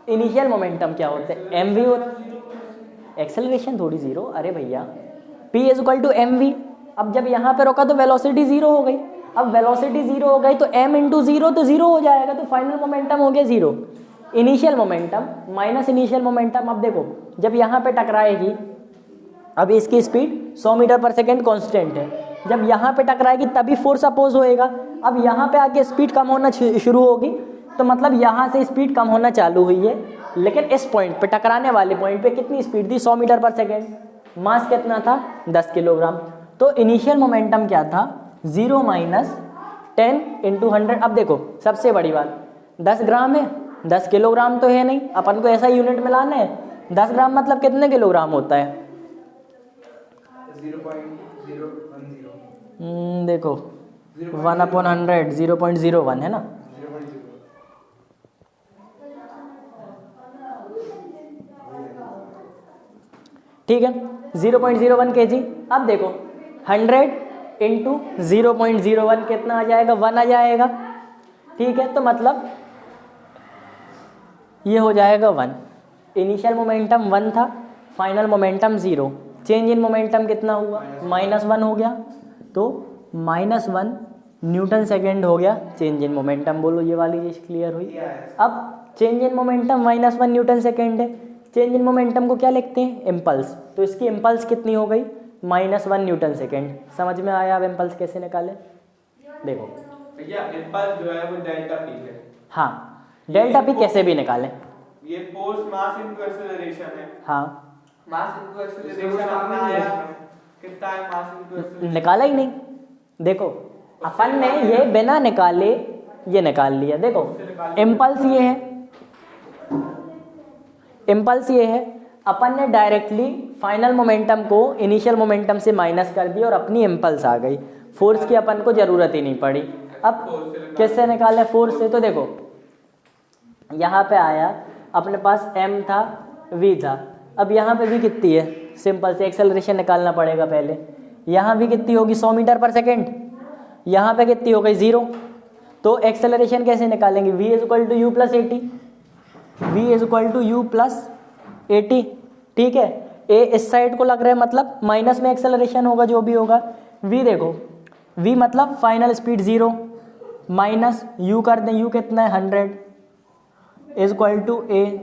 Initial momentum क्या होता है, mv होता, एक्सेलरेशन थोड़ी जीरो, अरे भैया p = mv। अब जब यहाँ पे रोका तो वेलोसिटी जीरो हो गई, अब वेलोसिटी जीरो हो गई तो m × 0 तो जीरो हो जाएगा, तो फाइनल मोमेंटम हो गया zero. Initial momentum minus initial momentum, अब देखो जब यहाँ पे टकराएगी, अब इसकी स्पीड 100 मीटर पर सेकेंड कॉन्स्टेंट है, जब यहाँ पे टकराएगी तभी फोर्स अपोज होएगा। अब यहाँ पे आके स्पीड कम होना शुरू होगी, तो मतलब यहाँ से स्पीड कम होना चालू हुई है, लेकिन इस पॉइंट पे, टकराने वाले पॉइंट पे कितनी स्पीड थी, 100 मीटर पर सेकेंड, मास कितना था 10 किलोग्राम। तो इनिशियल मोमेंटम क्या था, 0 - 10 × 100। अब देखो सबसे बड़ी बात, 10 ग्राम है, 10 किलोग्राम तो है नहीं, अपन को ऐसा यूनिट में लाना है। 10 ग्राम मतलब कितने किलोग्राम होता है,
0.010
देखो 1/100 0.01 है ना।
0.0
ठीक है, 0.01 kg। अब देखो 100 × 0.01 कितना आ जाएगा, 1 आ जाएगा। ठीक है, तो मतलब ये हो जाएगा 1। इनिशियल मोमेंटम 1 था, final momentum 0, change in momentum कितना हुआ, -1 हो गया, तो -1 न्यूटन सेकेंड हो गया चेंज इन मोमेंटम। बोलो ये वाली चीज़ क्लियर हुई। अब change in momentum -1 Newton second है, चेंज इन मोमेंटम को क्या लिखते हैं, इम्पल्स, तो इसकी इम्पल्स कितनी हो गई, -1 न्यूटन सेकेंड। समझ में आया अब इम्पल्स कैसे निकाले, देखो
भैया इम्पल्स जो है वो डेल्टा पी है।
हाँ, डेल्टा पी कैसे भी निकालें,
ये फोर्स मास इनटू एक्सेलरेशन है।
हाँ
मास इनटू एक्सेलरेशन अपना आया कितना है, मास इनटू एक्सेलरेशन
निकाला ही नहीं। देखो अपन ने ये बिना निकाले ये निकाल लिया। देखो इम्पल्स ये है, इम्पल्स ये है, अपन ने डायरेक्टली फाइनल मोमेंटम को इनिशियल मोमेंटम से माइनस कर दिया और अपनी इम्पल्स आ गई, फोर्स की अपन को ज़रूरत ही नहीं पड़ी। अब किससे निकाले, फोर्स से। तो देखो यहाँ पे आया, अपने पास m था, v था, अब यहाँ पे v कितनी है, सिंपल से एक्सेलरेशन निकालना पड़ेगा पहले। यहाँ v कितनी होगी, 100 मीटर पर सेकेंड, यहाँ पे कितनी हो गई 0, तो एक्सेलरेशन कैसे निकालेंगे, v = u + 80, v = u + 80। ठीक है, a इस साइड को लग रहा है, मतलब माइनस में एक्सेलरेशन होगा जो भी होगा। v देखो, v मतलब फाइनल स्पीड 0 माइनस u कर दें, u कितना है 100 = a,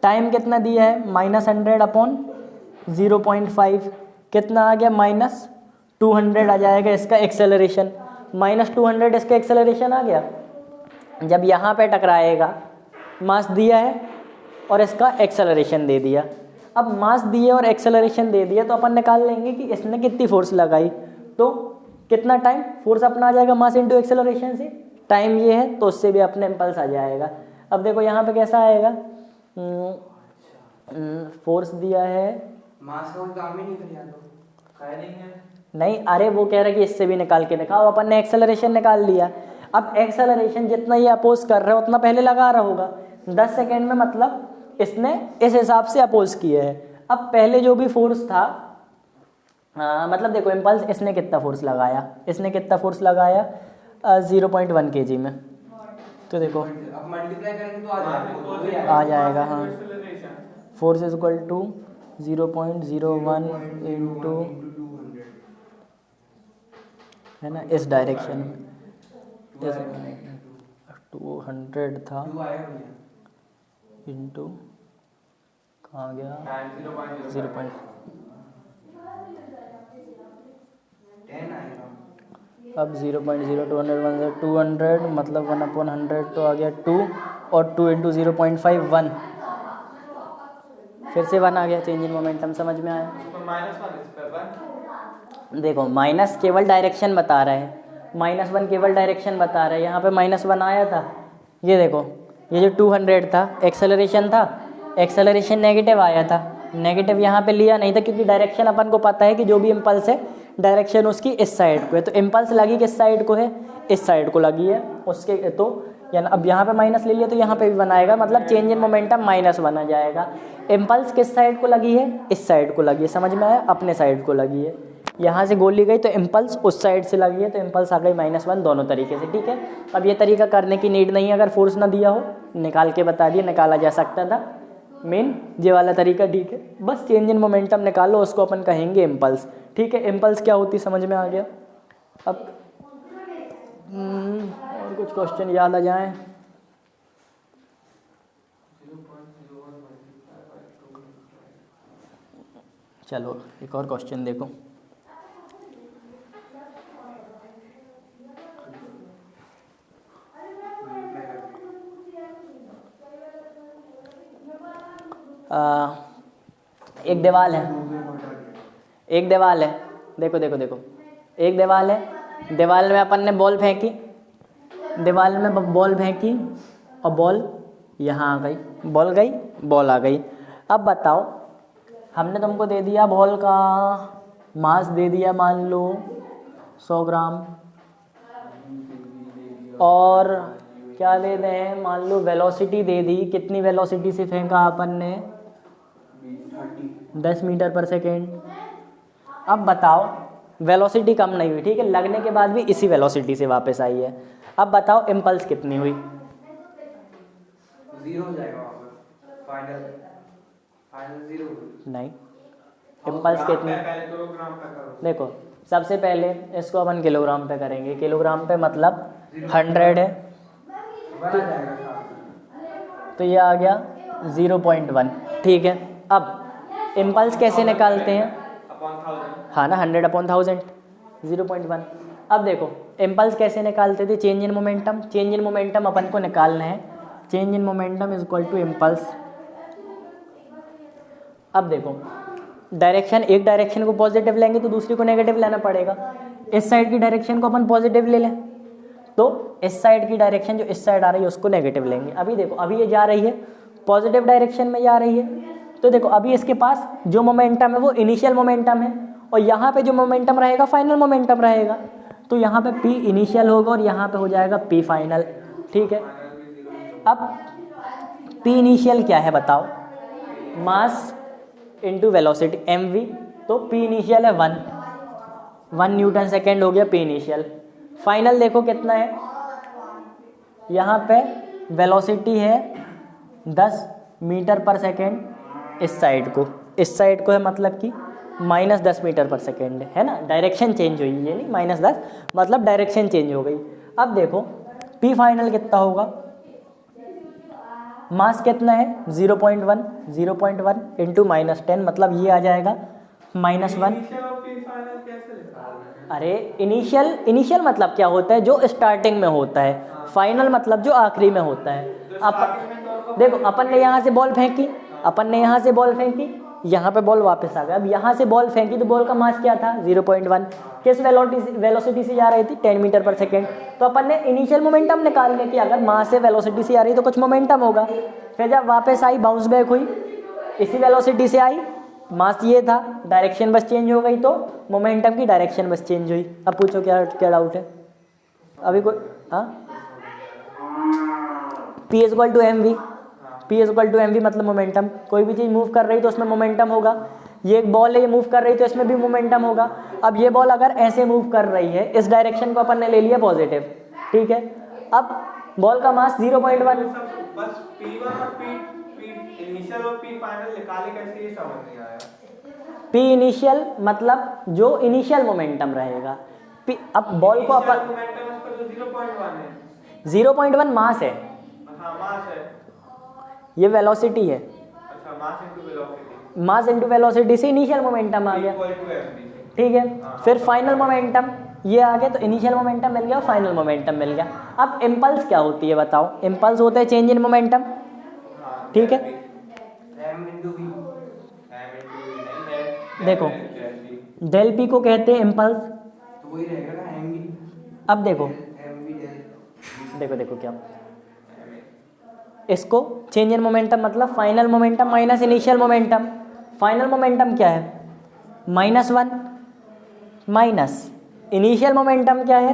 टाइम कितना दिया है -100/0.5, कितना आ गया -200 आ जाएगा इसका एक्सेलरेशन, -200 इसका एक्सेलरेशन आ गया। जब यहाँ पे टकराएगा, मास दिया है और इसका एक्सेलरेशन दे दिया। अब मास दिए और एक्सेलरेशन दे दिया तो अपन निकाल लेंगे कि इसने कितनी फोर्स लगाई, तो कितना टाइम, फोर्स अपना आ जाएगा मास इंटू एक्सेलरेशन से, टाइम ये है तो उससे भी अपने इम्पल्स आ जाएगा। अब देखो यहाँ पे कैसा आएगा, फोर्स दिया है,
मास का कोई काम ही नहीं कर यार, खाया नहीं है।
नहीं अरे वो कह रहा है कि इससे भी निकाल के दिखाओ, अपन ने एक्सेलरेशन निकाल लिया। अब एक्सेलरेशन जितना ये अपोज कर रहा है उतना पहले लगा रहा होगा 10 सेकेंड में, मतलब इसने इस हिसाब से अपोज किया है। अब पहले जो भी फोर्स था, मतलब देखो इम्पल्स इसने कितना फोर्स लगाया, इसने कितना फोर्स लगाया 0.1 kg में, तो देखो
अब मल्टीप्लाई करेंगे तो
आ जाएगा। हाँ, फोर्स = 0.01 इंटू, है ना, इस डायरेक्शन में 200 था, इंटू कहाँ गया,
टाइम 0.0
0.
10 आएगा।
अब 0.0 200 मतलब 1/100 तो आ गया 2 और 2 इंटू 0.5 1, फिर से 1 आ गया। चेंज इन मोमेंटम समझ में आया?
तो -1 इस पर 1
देखो माइनस केवल डायरेक्शन बता रहा है, -1 केवल डायरेक्शन बता रहा है। यहाँ पे -1 आया था, ये देखो ये जो 200 था एक्सेलरेशन था, एक्सेलरेशन नेगेटिव आया था, नेगेटिव यहाँ पे लिया नहीं था क्योंकि डायरेक्शन अपन को पता है कि जो भी इम्पल्स है डायरेक्शन उसकी इस साइड को है, तो इम्पल्स लगी किस साइड को है, इस साइड को लगी है उसके, तो यानी अब यहाँ पे माइनस ले लिया तो यहाँ पे भी बनाएगा, मतलब चेंज इन मोमेंटम -1 आ जाएगा। इम्पल्स किस साइड को लगी है, इस साइड को लगी है, समझ में आया? अपने साइड को लगी है। यहाँ से गोली गई तो इम्पल्स उस साइड से लगी है, तो इम्पल्स आ गई -1 दोनों तरीके से, ठीक है। अब ये तरीका करने की नीड नहीं है, अगर फोर्स ना दिया हो निकाल के बता दिया, निकाला जा सकता था। मेन ये वाला तरीका ठीक है, बस चेंज इन मोमेंटम निकालो, उसको अपन कहेंगे इम्पल्स, ठीक है। इम्पल्स क्या होती समझ में आ गया? अब और कुछ क्वेश्चन याद आ जाए? चलो एक और क्वेश्चन देखो। एक दीवार है, एक दीवार है, देखो देखो देखो, एक दीवार है, दीवार में अपन ने बॉल फेंकी, दीवार में बॉल फेंकी और बॉल यहाँ आ गई, बॉल गई, बॉल आ गई। अब बताओ, हमने तुमको दे दिया बॉल का मास, दे दिया मान लो 100 ग्राम, और क्या दे दें, मान लो वेलोसिटी दे दी, कितनी वेलोसिटी से फेंका अपन ने, 10 मीटर पर सेकेंड। अब बताओ वेलोसिटी कम नहीं हुई, ठीक है, लगने के बाद भी इसी वेलोसिटी से वापस आई है। अब बताओ इम्पल्स कितनी हुई?
0 हो जाएगा वापस, फाइनल 0
नहीं, इम्पल्स कितनी?
पहले किलोग्राम पे करो।
देखो सबसे पहले इसको अपन किलोग्राम पे करेंगे, किलोग्राम पे मतलब 100 है, तो ये आ गया 0.1, ठीक है। अब इम्पल्स कैसे निकालते हैं?
अपॉन 1000।
हाँ ना, 100/1000, 0.1। अब देखो इम्पल्स कैसे निकालते थे? Change in momentum, change in momentum अपन को निकालना है, change in momentum is equal to impulse. अब देखो डायरेक्शन, एक डायरेक्शन को पॉजिटिव लेंगे तो दूसरी को नेगेटिव लेना पड़ेगा। इस साइड की डायरेक्शन को अपन पॉजिटिव ले लें तो इस साइड की डायरेक्शन जो इस साइड आ रही है उसको नेगेटिव लेंगे। अभी देखो अभी ये जा रही है पॉजिटिव डायरेक्शन में जा रही है, तो देखो अभी इसके पास जो मोमेंटम है वो इनिशियल मोमेंटम है, और यहाँ पे जो मोमेंटम रहेगा फाइनल मोमेंटम रहेगा, तो यहाँ पे P इनिशियल होगा और यहाँ पे हो जाएगा P फाइनल, ठीक है। अब P इनिशियल क्या है बताओ? मास इंटू वेलोसिटी mv, तो P इनिशियल है 1 न्यूटन सेकेंड हो गया P इनिशियल। फाइनल देखो कितना है, यहाँ पे वेलोसिटी है 10 मीटर पर सेकेंड, इस साइड को, इस साइड को है मतलब कि -10 मीटर पर सेकेंड है ना, डायरेक्शन चेंज हुई, ये नहीं -10 मतलब डायरेक्शन चेंज हो गई। अब देखो P फाइनल कितना होगा? मास कितना है 0.1, 0.1 इंटू -10 मतलब ये आ जाएगा -1।
इनिशियल और फिर फाइनल कैसे लिखा है?
अरे इनिशियल मतलब क्या होता है? जो स्टार्टिंग में होता है, फाइनल मतलब जो आखिरी में होता है। अब देखो अपन ने यहाँ से बॉल फेंकी, अपन ने यहाँ से बॉल फेंकी, यहाँ पे बॉल वापस आ गया। अब यहाँ से बॉल फेंकी तो बॉल का मास क्या था 0.1, किस वेलोसिटी से जा रही थी 10 मीटर पर सेकेंड, तो अपन ने इनिशियल मोमेंटम निकालने की, अगर मास से वेलोसिटी से आ रही है तो कुछ मोमेंटम होगा, फिर जब वापस आई बाउंस बैक हुई, इसी वेलोसिटी से आई, मास ये था, डायरेक्शन बस चेंज हो गई तो मोमेंटम की डायरेक्शन बस चेंज हुई। अब पूछो क्या क्या डाउट है अभी कोई? हाँ, P is equal to mv, P is equal to mv मतलब मोमेंटम, कोई भी चीज़ मूव कर रही तो उसमें मोमेंटम होगा। ये एक बॉल है, ये मूव कर रही तो इसमें भी मोमेंटम होगा। अब ये बॉल अगर ऐसे मूव कर रही है, इस डायरेक्शन को अपन ने ले लिया पॉजिटिव, ठीक है। अब बॉल का मास 0.1,
बस P1 और P इनिशियल और P फाइनल निकाले कैसे, ये समझ नहीं आया।
P इनिशियल मतलब जो इनिशियल मोमेंटम रहेगा, P, अब बॉल को अपन
मोमेंटम इस पर जो 0.1 है,
0.1 मास है,
हाँ मास है,
ये वेलोसिटी है,
अच्छा mass into velocity,
mass into velocity से इनिशियल मोमेंटम आ गया,
इक्वल टू mv।
ठीक है। फिर फाइनल मोमेंटम ये आ गया, तो इनिशियल मोमेंटम मिल गया और फाइनल मोमेंटम मिल गया। अब इम्पल्स क्या होती है बताओ? इम्पल्स होता है चेंज इन मोमेंटम,
हाँ,
ठीक है।
m into v।
m into v नहीं है,
देखो
del v।
डेल पी को कहते हैं इम्पल्स।
तो वही रहेगा ना mv।
अब देखो
mv del।
देखो देखो क्या, इसको चेंज इन मोमेंटम मतलब final momentum minus initial momentum. Final momentum क्या है? -1 माइनस इनिशियल मोमेंटम क्या है?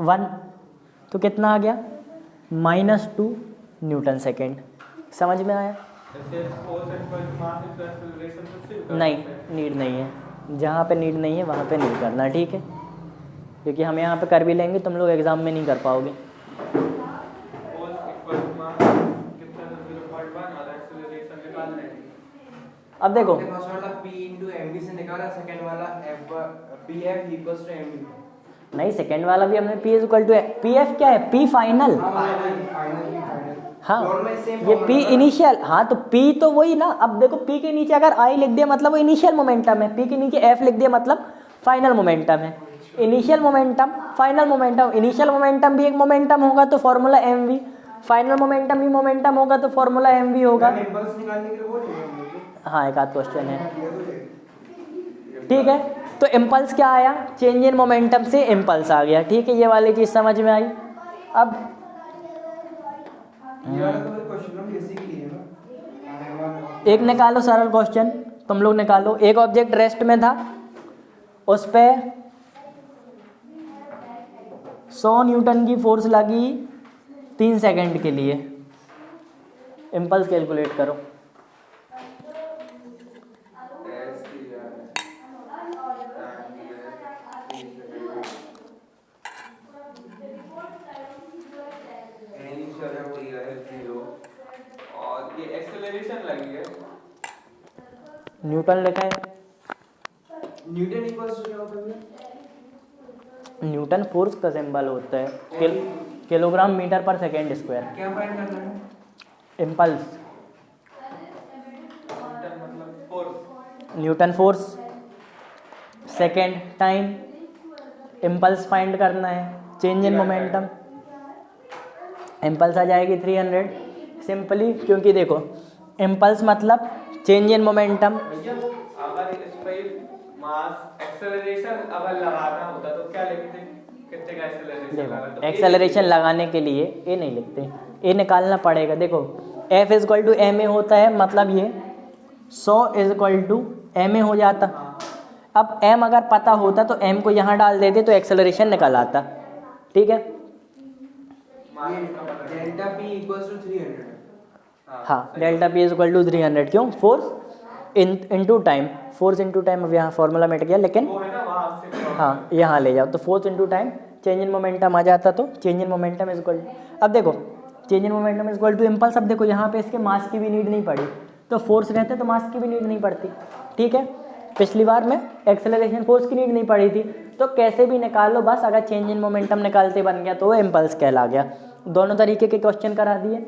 1, तो कितना आ गया? -2 न्यूटन सेकेंड। समझ में आया?
जैसे force equal to mass into acceleration तो सिर्फ
नहीं, नीड नहीं है, जहाँ पे नीड नहीं है वहाँ पे नहीं करना, ठीक है, क्योंकि हम यहाँ पे कर भी लेंगे, तुम लोग एग्जाम में नहीं कर पाओगे।
फोर्स इक्वल टू मास कितना था 0.1 और एक्सेलरेशन निकालना है।
अब देखो
अपने पास वाला p into mv से निकाला, सेकंड वाला pf equals to mv।
नहीं, सेकेंड वाला भी हमने P is equal to P F क्या है? P final,
final.
हाँ ये P इनिशियल, हाँ तो P तो वही ना। अब देखो P के नीचे अगर I लिख दिया मतलब वो इनिशियल मोमेंटम है, P के नीचे F लिख दिया मतलब फाइनल मोमेंटम है। Initial momentum, final momentum, initial momentum भी एक मोमेंटम होगा तो फॉर्मूला mv, फाइनल मोमेंटम भी मोमेंटम होगा तो फॉर्मूला mv होगा।
इम्पल्स निकालने के लिए वो नहीं है मुझे।
हाँ एक आध क्वेश्चन है, ठीक है। तो इम्पल्स क्या आया? चेंज इन मोमेंटम से इम्पल्स आ गया, ठीक है, ये वाली चीज़ समझ में आई। अब
ये वाला तो क्वेश्चन हम बेसिकली है ना।
एक निकालो सरल क्वेश्चन, तुम लोग निकालो। एक ऑब्जेक्ट रेस्ट में था, उस पे 100 न्यूटन की फोर्स लगी 3 सेकंड के लिए। इम्पल्स कैलकुलेट करो।
इनिशियल है वो ये है 0 और ये एक्सेलरेशन लगी है
न्यूटन लिखा है,
न्यूटन इक्वल्स टू क्या होता है?
न्यूटन फोर्स का सिंबल होता है, किलोग्राम मीटर पर सेकेंड स्क्वायर।
क्या फाइंड करना है?
इम्पल्स,
मतलब force.
Newton force, second time, impulse find करना है, चेंज इन मोमेंटम। इम्पल्स आ जाएगी 300 सिंपली, क्योंकि देखो इम्पल्स मतलब चेंज इन मोमेंटम।
अगर इस पे मास एक्सेलरेशन अगर लगाना होता तो क्या लिखते? कितने का एक्सेलरेशन लगा?
देखो
तो
एक्सेलरेशन लगाने के लिए ए नहीं लिखते, ए निकालना पड़ेगा। देखो F is equal to M A होता है, मतलब ये 100 is equal to M A हो जाता। अब m अगर पता होता तो m को यहाँ डाल देते तो एक्सेलरेशन निकल आता, ठीक है।
Delta p equals to 300।
हाँ delta P is equal to 300, क्यों? Force into time, force into time. अब यहाँ फॉर्मूला मिट गया, लेकिन
वो है ना वहां से
हाँ यहाँ ले जाओ तो force into time, change in momentum आ जाता, तो change in momentum is equal. अब देखो change in momentum is equal to impulse. अब देखो यहाँ पे इसके मास की भी नीड नहीं पड़ी, तो फोर्स रहते तो मास की भी नीड नहीं पड़ती, ठीक है। पिछली बार में एक्सेलरेशन फोर्स की नीड नहीं पड़ी थी, तो कैसे भी निकालो बस, अगर चेंज इन मोमेंटम निकालते बन गया तो वो इम्पल्स कहला गया। दोनों तरीके के क्वेश्चन करा दिए।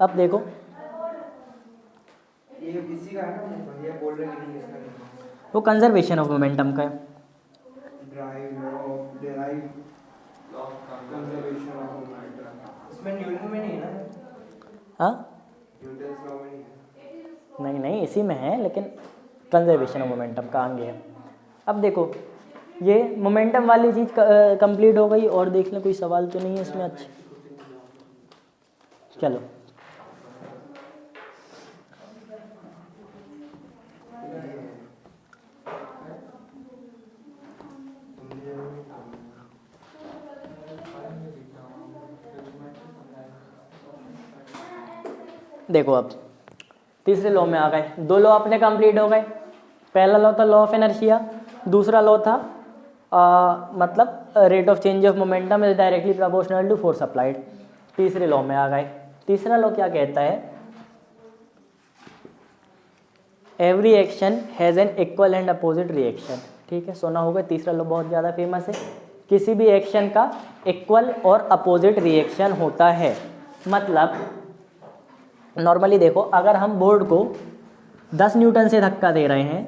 अब देखो
ये किसी का है ना, ये बोल रहे हैं कि इसका नहीं।
वो कंजर्वेशन ऑफ मोमेंटम का है।
Drive of derive conservation of momentum. इसमें न्यूटन में नहीं है ना?
हाँ
न्यूटन्स लॉ में नहीं है।
नहीं नहीं इसी में है, लेकिन कंजर्वेशन ऑफ मोमेंटम का आगे है। अब देखो ये मोमेंटम वाली चीज़ कंप्लीट हो गई, और देख लें कोई सवाल तो नहीं है इसमें। अच्छा चलो देखो अब तीसरे लॉ में आ गए। 2 लॉ अपने कंप्लीट हो गए। पहला लॉ था लॉ ऑफ इनर्शिया, दूसरा लॉ था मतलब rate of change of momentum is directly proportional to force applied. तीसरे लॉ में आ गए। तीसरा लॉ क्या कहता है? Every action has an equal and opposite reaction, ठीक है, सुना होगा। तीसरा लॉ बहुत ज़्यादा फेमस है। किसी भी एक्शन का इक्वल और अपोजिट रिएक्शन होता है, मतलब नॉर्मली देखो, अगर हम बोर्ड को 10 न्यूटन से धक्का दे रहे हैं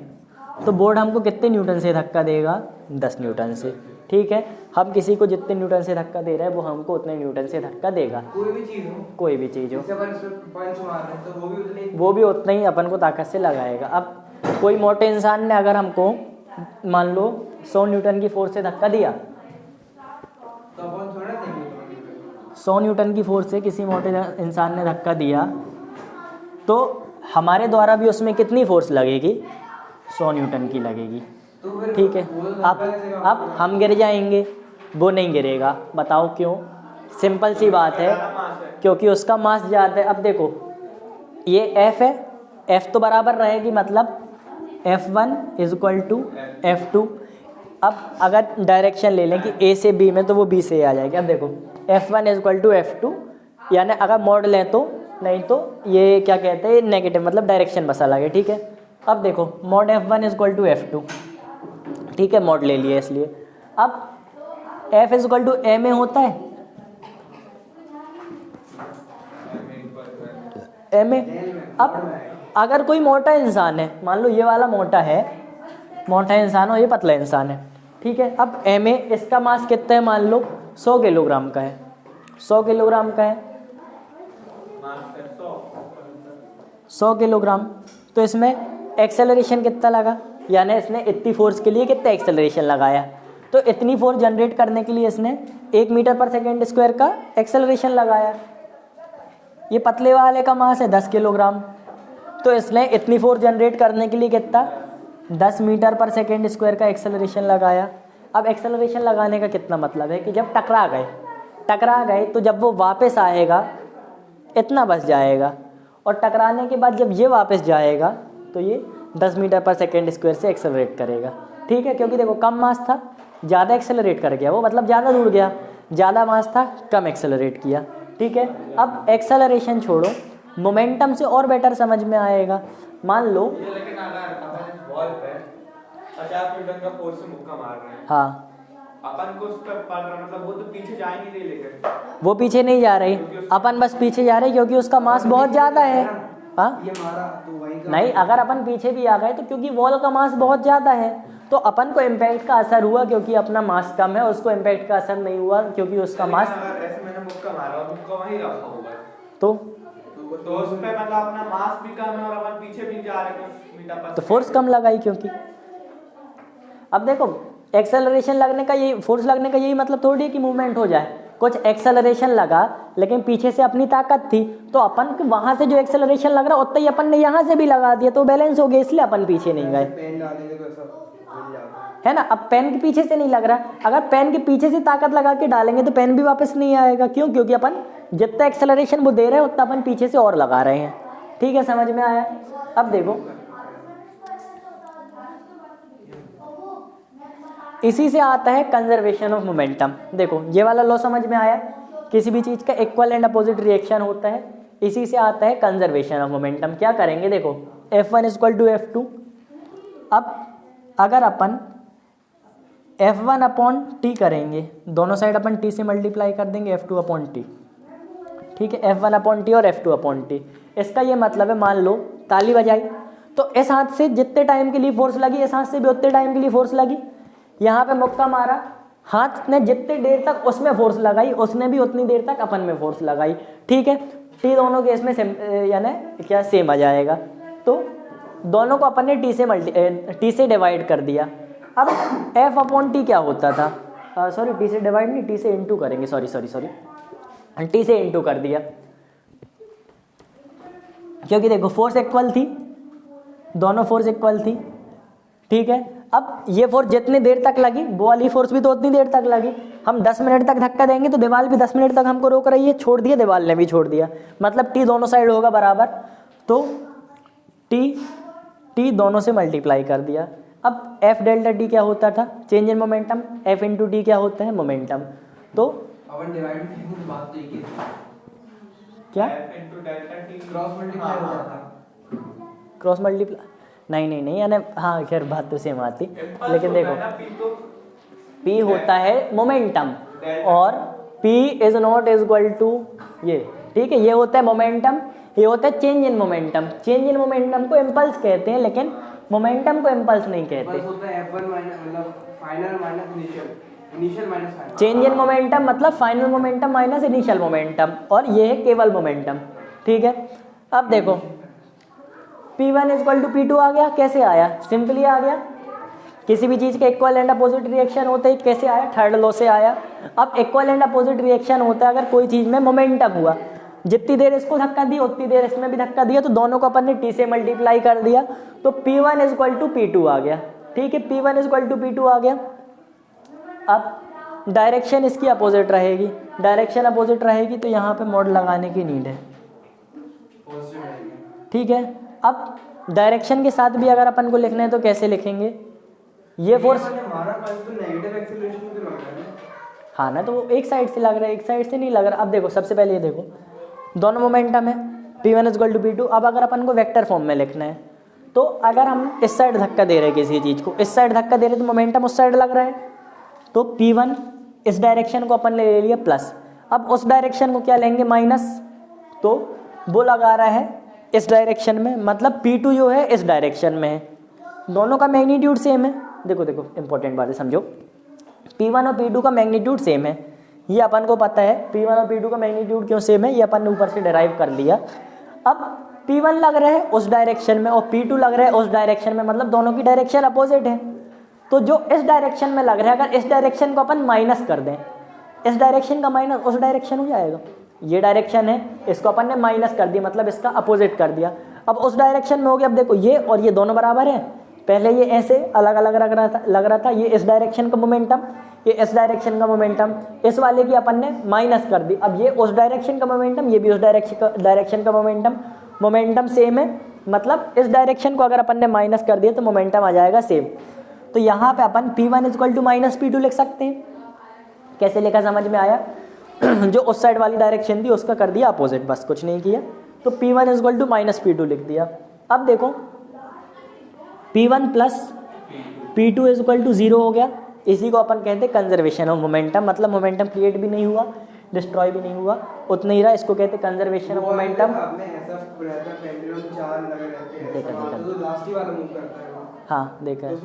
तो बोर्ड हमको कितने न्यूटन से धक्का देगा? 10 न्यूटन से। ठीक है, हम किसी को जितने न्यूटन से धक्का दे रहे हैं वो हमको उतने न्यूटन से धक्का देगा।
कोई भी चीज हो,
कोई भी चीज़ हो,
जैसे अपन इसमें पंच मार रहे हैं तो
वो भी उतना ही अपन को ताकत से लगाएगा। अब कोई मोटे इंसान ने अगर हमको मान लो 100 न्यूटन की फोर्स से धक्का दिया,
तो अपन थोड़ा देंगे।
100 न्यूटन की फोर्स से किसी मोटे इंसान ने धक्का दिया तो हमारे द्वारा भी उसमें कितनी फोर्स लगेगी? 100 न्यूटन की लगेगी।
तो फिर
ठीक है,
वो तो
अब हम गिर जाएंगे, वो नहीं गिरेगा। बताओ क्यों? सिंपल सी बात है, क्योंकि उसका मास ज़्यादा है। अब देखो ये F है, F तो बराबर रहेगी, मतलब F1 is equal to F2। अब अगर डायरेक्शन ले लें कि A से B में, तो वो B से A आ जाएगी। अब देखो F1 is equal to F2, यानी अगर मोड लें तो, नहीं तो ये क्या कहते हैं, नेगेटिव, मतलब डायरेक्शन बस अलग है। ठीक है, अब देखो mode F1 is equal to F2। ठीक है, मोड ले लिए इसलिए। अब F is equal to A में होता है, A में। अब अगर कोई मोटा इंसान है, मान लो ये वाला मोटा है, मोटा इंसान हो, ये पतला इंसान है। ठीक है, अब A में इसका मास कितना है? मान लो 100 किलोग्राम का है, 100 किलोग्राम का है, 100 किलोग्राम। तो इसमें एक्सेलरेशन कितना लगा, यानी इसने इतनी फोर्स के लिए कितना एक्सेलरेशन लगाया? तो इतनी फोर्स जनरेट करने के लिए इसने 1 मीटर पर सेकेंड स्क्वायर का एक्सेलरेशन लगाया। ये पतले वाले का मास है 10 किलोग्राम, तो इसने इतनी फोर्स जनरेट करने के लिए कितना? 10 मीटर पर सेकेंड स्क्वायर का एक्सेलरेशन लगाया। अब एक्सेलरेशन लगाने का कितना मतलब है कि जब टकरा गए तो जब वो वापस आएगा इतना बच जाएगा, और टकराने के बाद जब ये वापस जाएगा तो ये 10 मीटर पर सेकेंड स्क्वायर से एक्सेलरेट करेगा। ठीक है, क्योंकि देखो कम मास था, ज़्यादा एक्सेलरेट कर गया वो, मतलब ज़्यादा दूर गया, ज़्यादा मास था, कम एक्सेलरेट किया। ठीक है, अब एक्सेलरेशन छोड़ो, मोमेंटम से और बेटर समझ में आएगा। मान लो
ये लेकिन अगर अपन बॉल पे 50 न्यूटन का फोर्स से मुक्का मार रहे हैं,
हाँ,
अपन को उस पर पड़ रहा, मतलब वो तो पीछे जा ही नहीं रही, लेकर
वो पीछे नहीं जा रही, अपन बस पीछे जा रहे क्योंकि उसका मास बहुत ज़्यादा है। हाँ,
ये मारा तो वहीं का
नहीं, अगर अपन पीछे भी आ गए तो क्योंकि वॉल का मास बहुत ज़्यादा है तो अपन को इम्पैक्ट का असर हुआ, क्योंकि अपना मास कम है, उसको इम्पैक्ट का असर नहीं हुआ क्योंकि उसका मास।
अगर ऐसे मैंने मुक्का मारा, मुक्का वहीं रखा होगा
तो
उस पे मतलब अपना मास भी कम है और अपन पीछे भी जा रहे हैं 10 मीटर पर।
तो फोर्स कम लगाई क्योंकि। अब देखो एक्सेलरेशन लगने का यही, फोर्स लगने का यही मतलब थोड़ी है कि मूवमेंट हो जाए। कुछ एक्सेलरेशन लगा लेकिन पीछे से अपनी ताकत थी, तो अपन वहां से जो एक्सेलरेशन लग रहा उतना ही अपन ने यहाँ से भी लगा दिया, तो बैलेंस हो गया, इसलिए अपन पीछे नहीं गए,
पेन डालेंगे तो ऐसा मिल जाएगा।
है ना। अब पेन के पीछे से नहीं लग रहा, अगर पेन के पीछे से ताकत लगा के डालेंगे तो पेन भी वापस नहीं आएगा। क्यों? क्योंकि अपन जितना एक्सेलरेशन वो दे रहे हैं उतना अपन पीछे से और लगा रहे हैं। ठीक है, समझ में आया। अब देखो इसी से आता है कंजर्वेशन ऑफ मोमेंटम। देखो ये वाला लॉ समझ में आया, किसी भी चीज़ का इक्वल एंड अपोजिट रिएक्शन होता है, इसी से आता है कंजर्वेशन ऑफ मोमेंटम। क्या करेंगे, देखो F1 इक्वल टू F2। अब अगर अपन F1 अपॉन टी करेंगे, दोनों साइड अपन टी से मल्टीप्लाई कर देंगे, F2 अपॉन टी। ठीक है, F1 अपॉन टी और F2 अपॉन टी। इसका ये मतलब है, मान लो ताली बजाई तो इस हाथ से जितने टाइम के लिए फोर्स लगी, इस हाथ से भी उतने टाइम के लिए फोर्स लगी। यहाँ पे मुक्का मारा, हाथ ने जितनी देर तक उसमें फोर्स लगाई, उसने भी उतनी देर तक अपन में फोर्स लगाई। ठीक है, टी दोनों केस में सेम, यानी क्या सेम आ जाएगा। तो दोनों को अपन ने टी से डिवाइड कर दिया। अब F अपॉन टी क्या होता था, सॉरी टी से डिवाइड नहीं, टी से इंटू करेंगे, सॉरी टी से इंटू कर दिया, क्योंकि देखो फोर्स इक्वल थी, दोनों फोर्स इक्वल थी। ठीक है, अब ये फोर्स जितनी देर तक लगी वो वाली फोर्स भी तो उतनी देर तक लगी। हम 10 मिनट तक धक्का देंगे तो दीवार भी 10 मिनट तक हमको रोक रही है, छोड़ दिया, दीवार ने भी छोड़ दिया, मतलब टी दोनों साइड होगा बराबर। तो टी दोनों से मल्टीप्लाई कर दिया। अब F डेल्टा टी क्या होता था, change in momentum. F into T क्या होता है, मोमेंटम। तो
अपन डिवाइड की बात तो एक ही थी,
क्या
into delta T
cross multiply हो जाता।
क्रॉस मल्टीप्लाई, नहीं यानी हाँ, खैर बात तो सेम आती, लेकिन देखो P होता है मोमेंटम और P is not equal to ये ठीक है, ये होता है मोमेंटम, ये होता है change in momentum. Change in momentum को इम्पल्स कहते हैं, लेकिन मोमेंटम को इम्पल्स नहीं कहते।
बस होता है F1 माइनस मतलब final minus initial, initial minus final.
Change in momentum मतलब final momentum minus initial momentum, और ये है केवल मोमेंटम। ठीक है, अब देखो P1 इक्वल टू P2 आ गया। कैसे आया? सिंपली आ गया। किसी भी चीज़ के इक्वल एंड अपोजिट रिएक्शन होते ही कैसे आया? थर्ड लॉ से आया। अब इक्वल एंड अपोजिट रिएक्शन होता है अगर कोई चीज़ में मोमेंटम हुआ, जितनी देर इसको धक्का दी उतनी देर इसमें भी धक्का दिया, तो दोनों को अपन ने T से मल्टीप्लाई कर दिया, तो P1 इक्वल टू P2 आ गया। ठीक है, P1 इक्वल टू P2 आ गया। अब डायरेक्शन इसकी अपोजिट रहेगी, डायरेक्शन अपोजिट रहेगी तो यहाँ पे मॉड लगाने की नीड है। ठीक है, अब डायरेक्शन के साथ भी अगर अपन को लिखना है तो कैसे लिखेंगे? ये फोर्स
हमारा पास तो नेगेटिव एक्सीलरेशन पे लग रहा है।
हाँ ना, तो वो एक साइड से लग रहा है, एक साइड से नहीं लग रहा। अब देखो सबसे पहले ये देखो, दोनों मोमेंटम है, P1 इक्वल टू P2। अब अगर अपन को वेक्टर फॉर्म में लिखना है तो अगर हम इस साइड धक्का दे रहे हैं किसी चीज़ को, इस साइड धक्का दे रहे हैं तो मोमेंटम उस साइड लग रहा है, तो P1 इस डायरेक्शन को अपन ने ले लिया प्लस। अब उस डायरेक्शन को क्या लेंगे? माइनस, तो वो लगा रहा है इस डायरेक्शन में, मतलब P2 जो है इस डायरेक्शन में है। दोनों का मैग्नीट्यूड सेम है। देखो देखो इंपॉर्टेंट बात है, समझो। P1 और P2 का मैग्नीट्यूड सेम है, ये अपन को पता है। P1 और P2 का मैग्नीट्यूड क्यों सेम है, ये अपन ने ऊपर से डिराइव कर लिया। अब P1 लग रहा है उस डायरेक्शन में और P2 लग रहा है उस डायरेक्शन में, मतलब दोनों की डायरेक्शन अपोजिट है। तो जो इस डायरेक्शन में लग रहा है, अगर इस डायरेक्शन को अपन माइनस कर दें, इस डायरेक्शन का माइनस उस डायरेक्शन हो जाएगा। ये डायरेक्शन है, इसको अपन ने माइनस कर दिया, मतलब इसका अपोजिट कर दिया। अब उस डायरेक्शन में हो गया। अब देखो ये और ये दोनों बराबर हैं। पहले ये ऐसे अलग अलग लग रहा था, ये इस डायरेक्शन का मोमेंटम, ये इस डायरेक्शन का मोमेंटम, इस वाले की अपन ने माइनस कर दी। अब ये उस डायरेक्शन का मोमेंटम, ये भी उस डायरेक्शन का मोमेंटम, मोमेंटम सेम है, मतलब इस डायरेक्शन को अगर अपन ने माइनस कर दिया तो मोमेंटम आ जाएगा सेम। तो यहाँ पे अपन P1 equal to minus P2 लिख सकते हैं। कैसे लिखा समझ में आया? जो उस साइड वाली डायरेक्शन थी उसका कर दिया अपोजिट, बस कुछ नहीं किया। तो P1 equal to minus P2 लिख दिया। अब देखो P1 plus P2 equal to 0 हो गया। इसी को अपन कहते हैं कंजर्वेशन ऑफ मोमेंटम, मतलब मोमेंटम क्रिएट भी नहीं हुआ, डिस्ट्रॉय भी नहीं हुआ, उतना ही रहा। इसको कहते हैं कंजर्वेशन ऑफ मोमेंटम। हाँ देखा है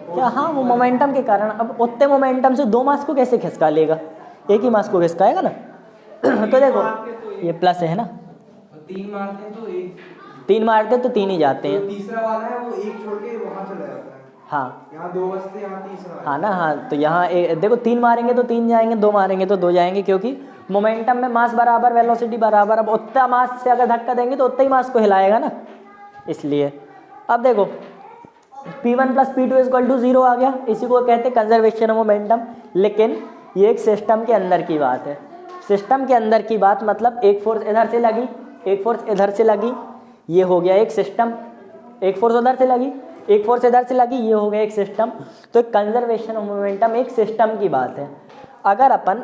क्या? हाँ, वो मोमेंटम के कारण। अब उतने मोमेंटम से दो मास को कैसे खिसका लेगा? एक ही मास को खिसकाएगा ना। तो देखो ये प्लस है ना,
तीन मारते हैं तो एक,
तीन मारते तो तीन ही जाते हैं।
तीसरा वाला है वो एक छोड़ के वहां चला जाता है।
हाँ
यहाँ दो बचते, यहाँ तीसरा।
हाँ ना, हाँ तो यहाँ देखो तीन मारेंगे तो तीन जाएंगे, दो मारेंगे तो दो जाएंगे, क्योंकि मोमेंटम में मास बराबर वेलोसिटी बराबर। अब उतना मास से अगर धक्का देंगे तो उतना ही मास को हिलाएगा ना, इसलिए। अब देखो P1 plus P2 equal to 0 आ गया। इसी को कहते हैं कंजर्वेशन ऑफ मोमेंटम। लेकिन ये एक सिस्टम के अंदर की बात है। सिस्टम के अंदर की बात मतलब एक फोर्स इधर से लगी, एक फोर्स इधर से लगी, ये हो गया एक सिस्टम। एक फोर्स उधर से लगी, एक फोर्स इधर से लगी, ये हो गया एक सिस्टम। तो कंजर्वेशन ऑफ मोमेंटम एक सिस्टम की बात है। अगर अपन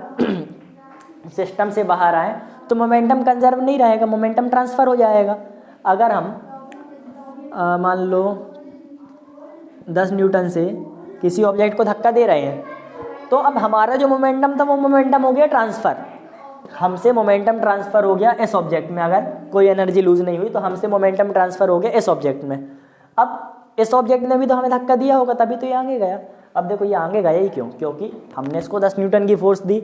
सिस्टम से बाहर आए तो मोमेंटम कंजर्व नहीं रहेगा, मोमेंटम ट्रांसफ़र हो जाएगा। अगर हम मान लो 10 न्यूटन से किसी ऑब्जेक्ट को धक्का दे रहे हैं, तो अब हमारा जो मोमेंटम था वो मोमेंटम हो गया ट्रांसफ़र। हमसे मोमेंटम ट्रांसफ़र हो गया इस ऑब्जेक्ट में। अगर कोई एनर्जी लूज़ नहीं हुई तो हमसे मोमेंटम ट्रांसफ़र हो गया इस ऑब्जेक्ट में। अब इस ऑब्जेक्ट ने भी तो हमें धक्का दिया होगा, तभी तो ये आगे गया। अब देखो ये आगे गया ही क्यों? क्योंकि हमने इसको 10 न्यूटन की फोर्स दी,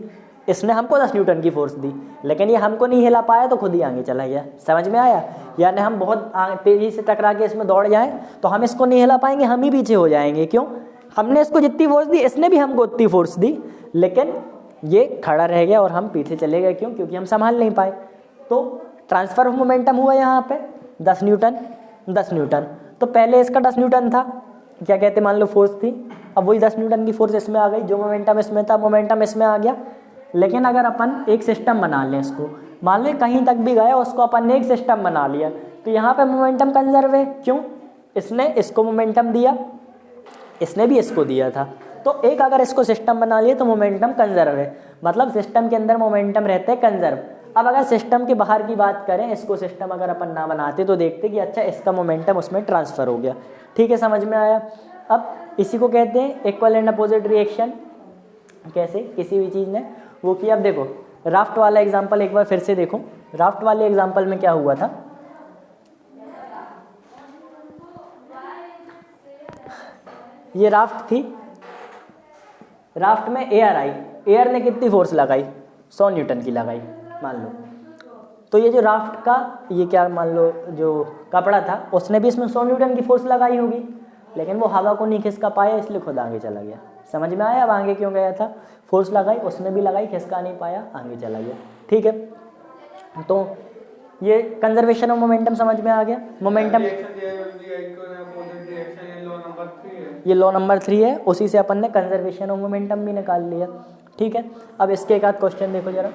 इसने हमको 10 न्यूटन की फोर्स दी, लेकिन ये हमको नहीं हिला पाया तो खुद ही आगे चला गया। समझ में आया? यानी हम बहुत तेज़ी से टकरा के इसमें दौड़ जाएं तो हम इसको नहीं हिला पाएंगे, हम ही पीछे हो जाएंगे। क्यों? हमने इसको जितनी फोर्स दी इसने भी हमको उतनी फोर्स दी, लेकिन ये खड़ा रह गया और हम पीछे चले गए। क्यों? क्योंकि हम संभाल नहीं पाए। तो ट्रांसफ़र ऑफ मोमेंटम हुआ यहाँ पे 10 न्यूटन 10 न्यूटन। तो पहले इसका 10 न्यूटन था, क्या कहते मान लो फोर्स थी, अब वही 10 न्यूटन की फोर्स इसमें आ गई, जो मोमेंटम इसमें था मोमेंटम इसमें आ गया। लेकिन अगर अपन एक सिस्टम बना लें, इसको मान लो कहीं तक भी गया, उसको अपन ने एक सिस्टम बना लिया, तो यहाँ पे मोमेंटम कंजर्व है। क्यों? इसने इसको मोमेंटम दिया, इसने भी इसको दिया था। तो एक अगर इसको सिस्टम बना लिया तो मोमेंटम कंजर्व है, मतलब सिस्टम के अंदर मोमेंटम रहते हैं कंजर्व। अब अगर सिस्टम के बाहर की बात करें, इसको सिस्टम अगर अपन ना बनाते तो देखते कि अच्छा इसका मोमेंटम उसमें ट्रांसफ़र हो गया। ठीक है, समझ में आया? अब इसी को कहते हैं इक्वल एंड अपोजिट रिएक्शन। कैसे? किसी भी चीज़ ने वो किया। अब देखो राफ्ट वाला एग्जाम्पल एक बार फिर से देखो। राफ्ट वाले एग्जाम्पल में क्या हुआ था, ये राफ्ट थी, राफ्ट में एयर आई, एयर ने कितनी फोर्स लगाई, 100 न्यूटन की लगाई मान लो। तो ये जो राफ्ट का ये क्या मान लो जो कपड़ा था उसने भी इसमें 100 न्यूटन की फोर्स लगाई होगी, लेकिन वो हवा को नहीं खिसका पाया इसलिए खुद आगे चला गया। समझ में आया अब आगे क्यों गया था, फोर्स लगाई उसने भी लगाई, खिसका नहीं पाया, आगे चला गया। ठीक है, तो ये कंजर्वेशन ऑफ मोमेंटम समझ में आ गया। मोमेंटम ये लॉ नंबर 3 है, उसी से अपन ने कंजर्वेशन ऑफ मोमेंटम भी निकाल लिया। ठीक है, अब इसके एक आध क्वेश्चन देखो जरा।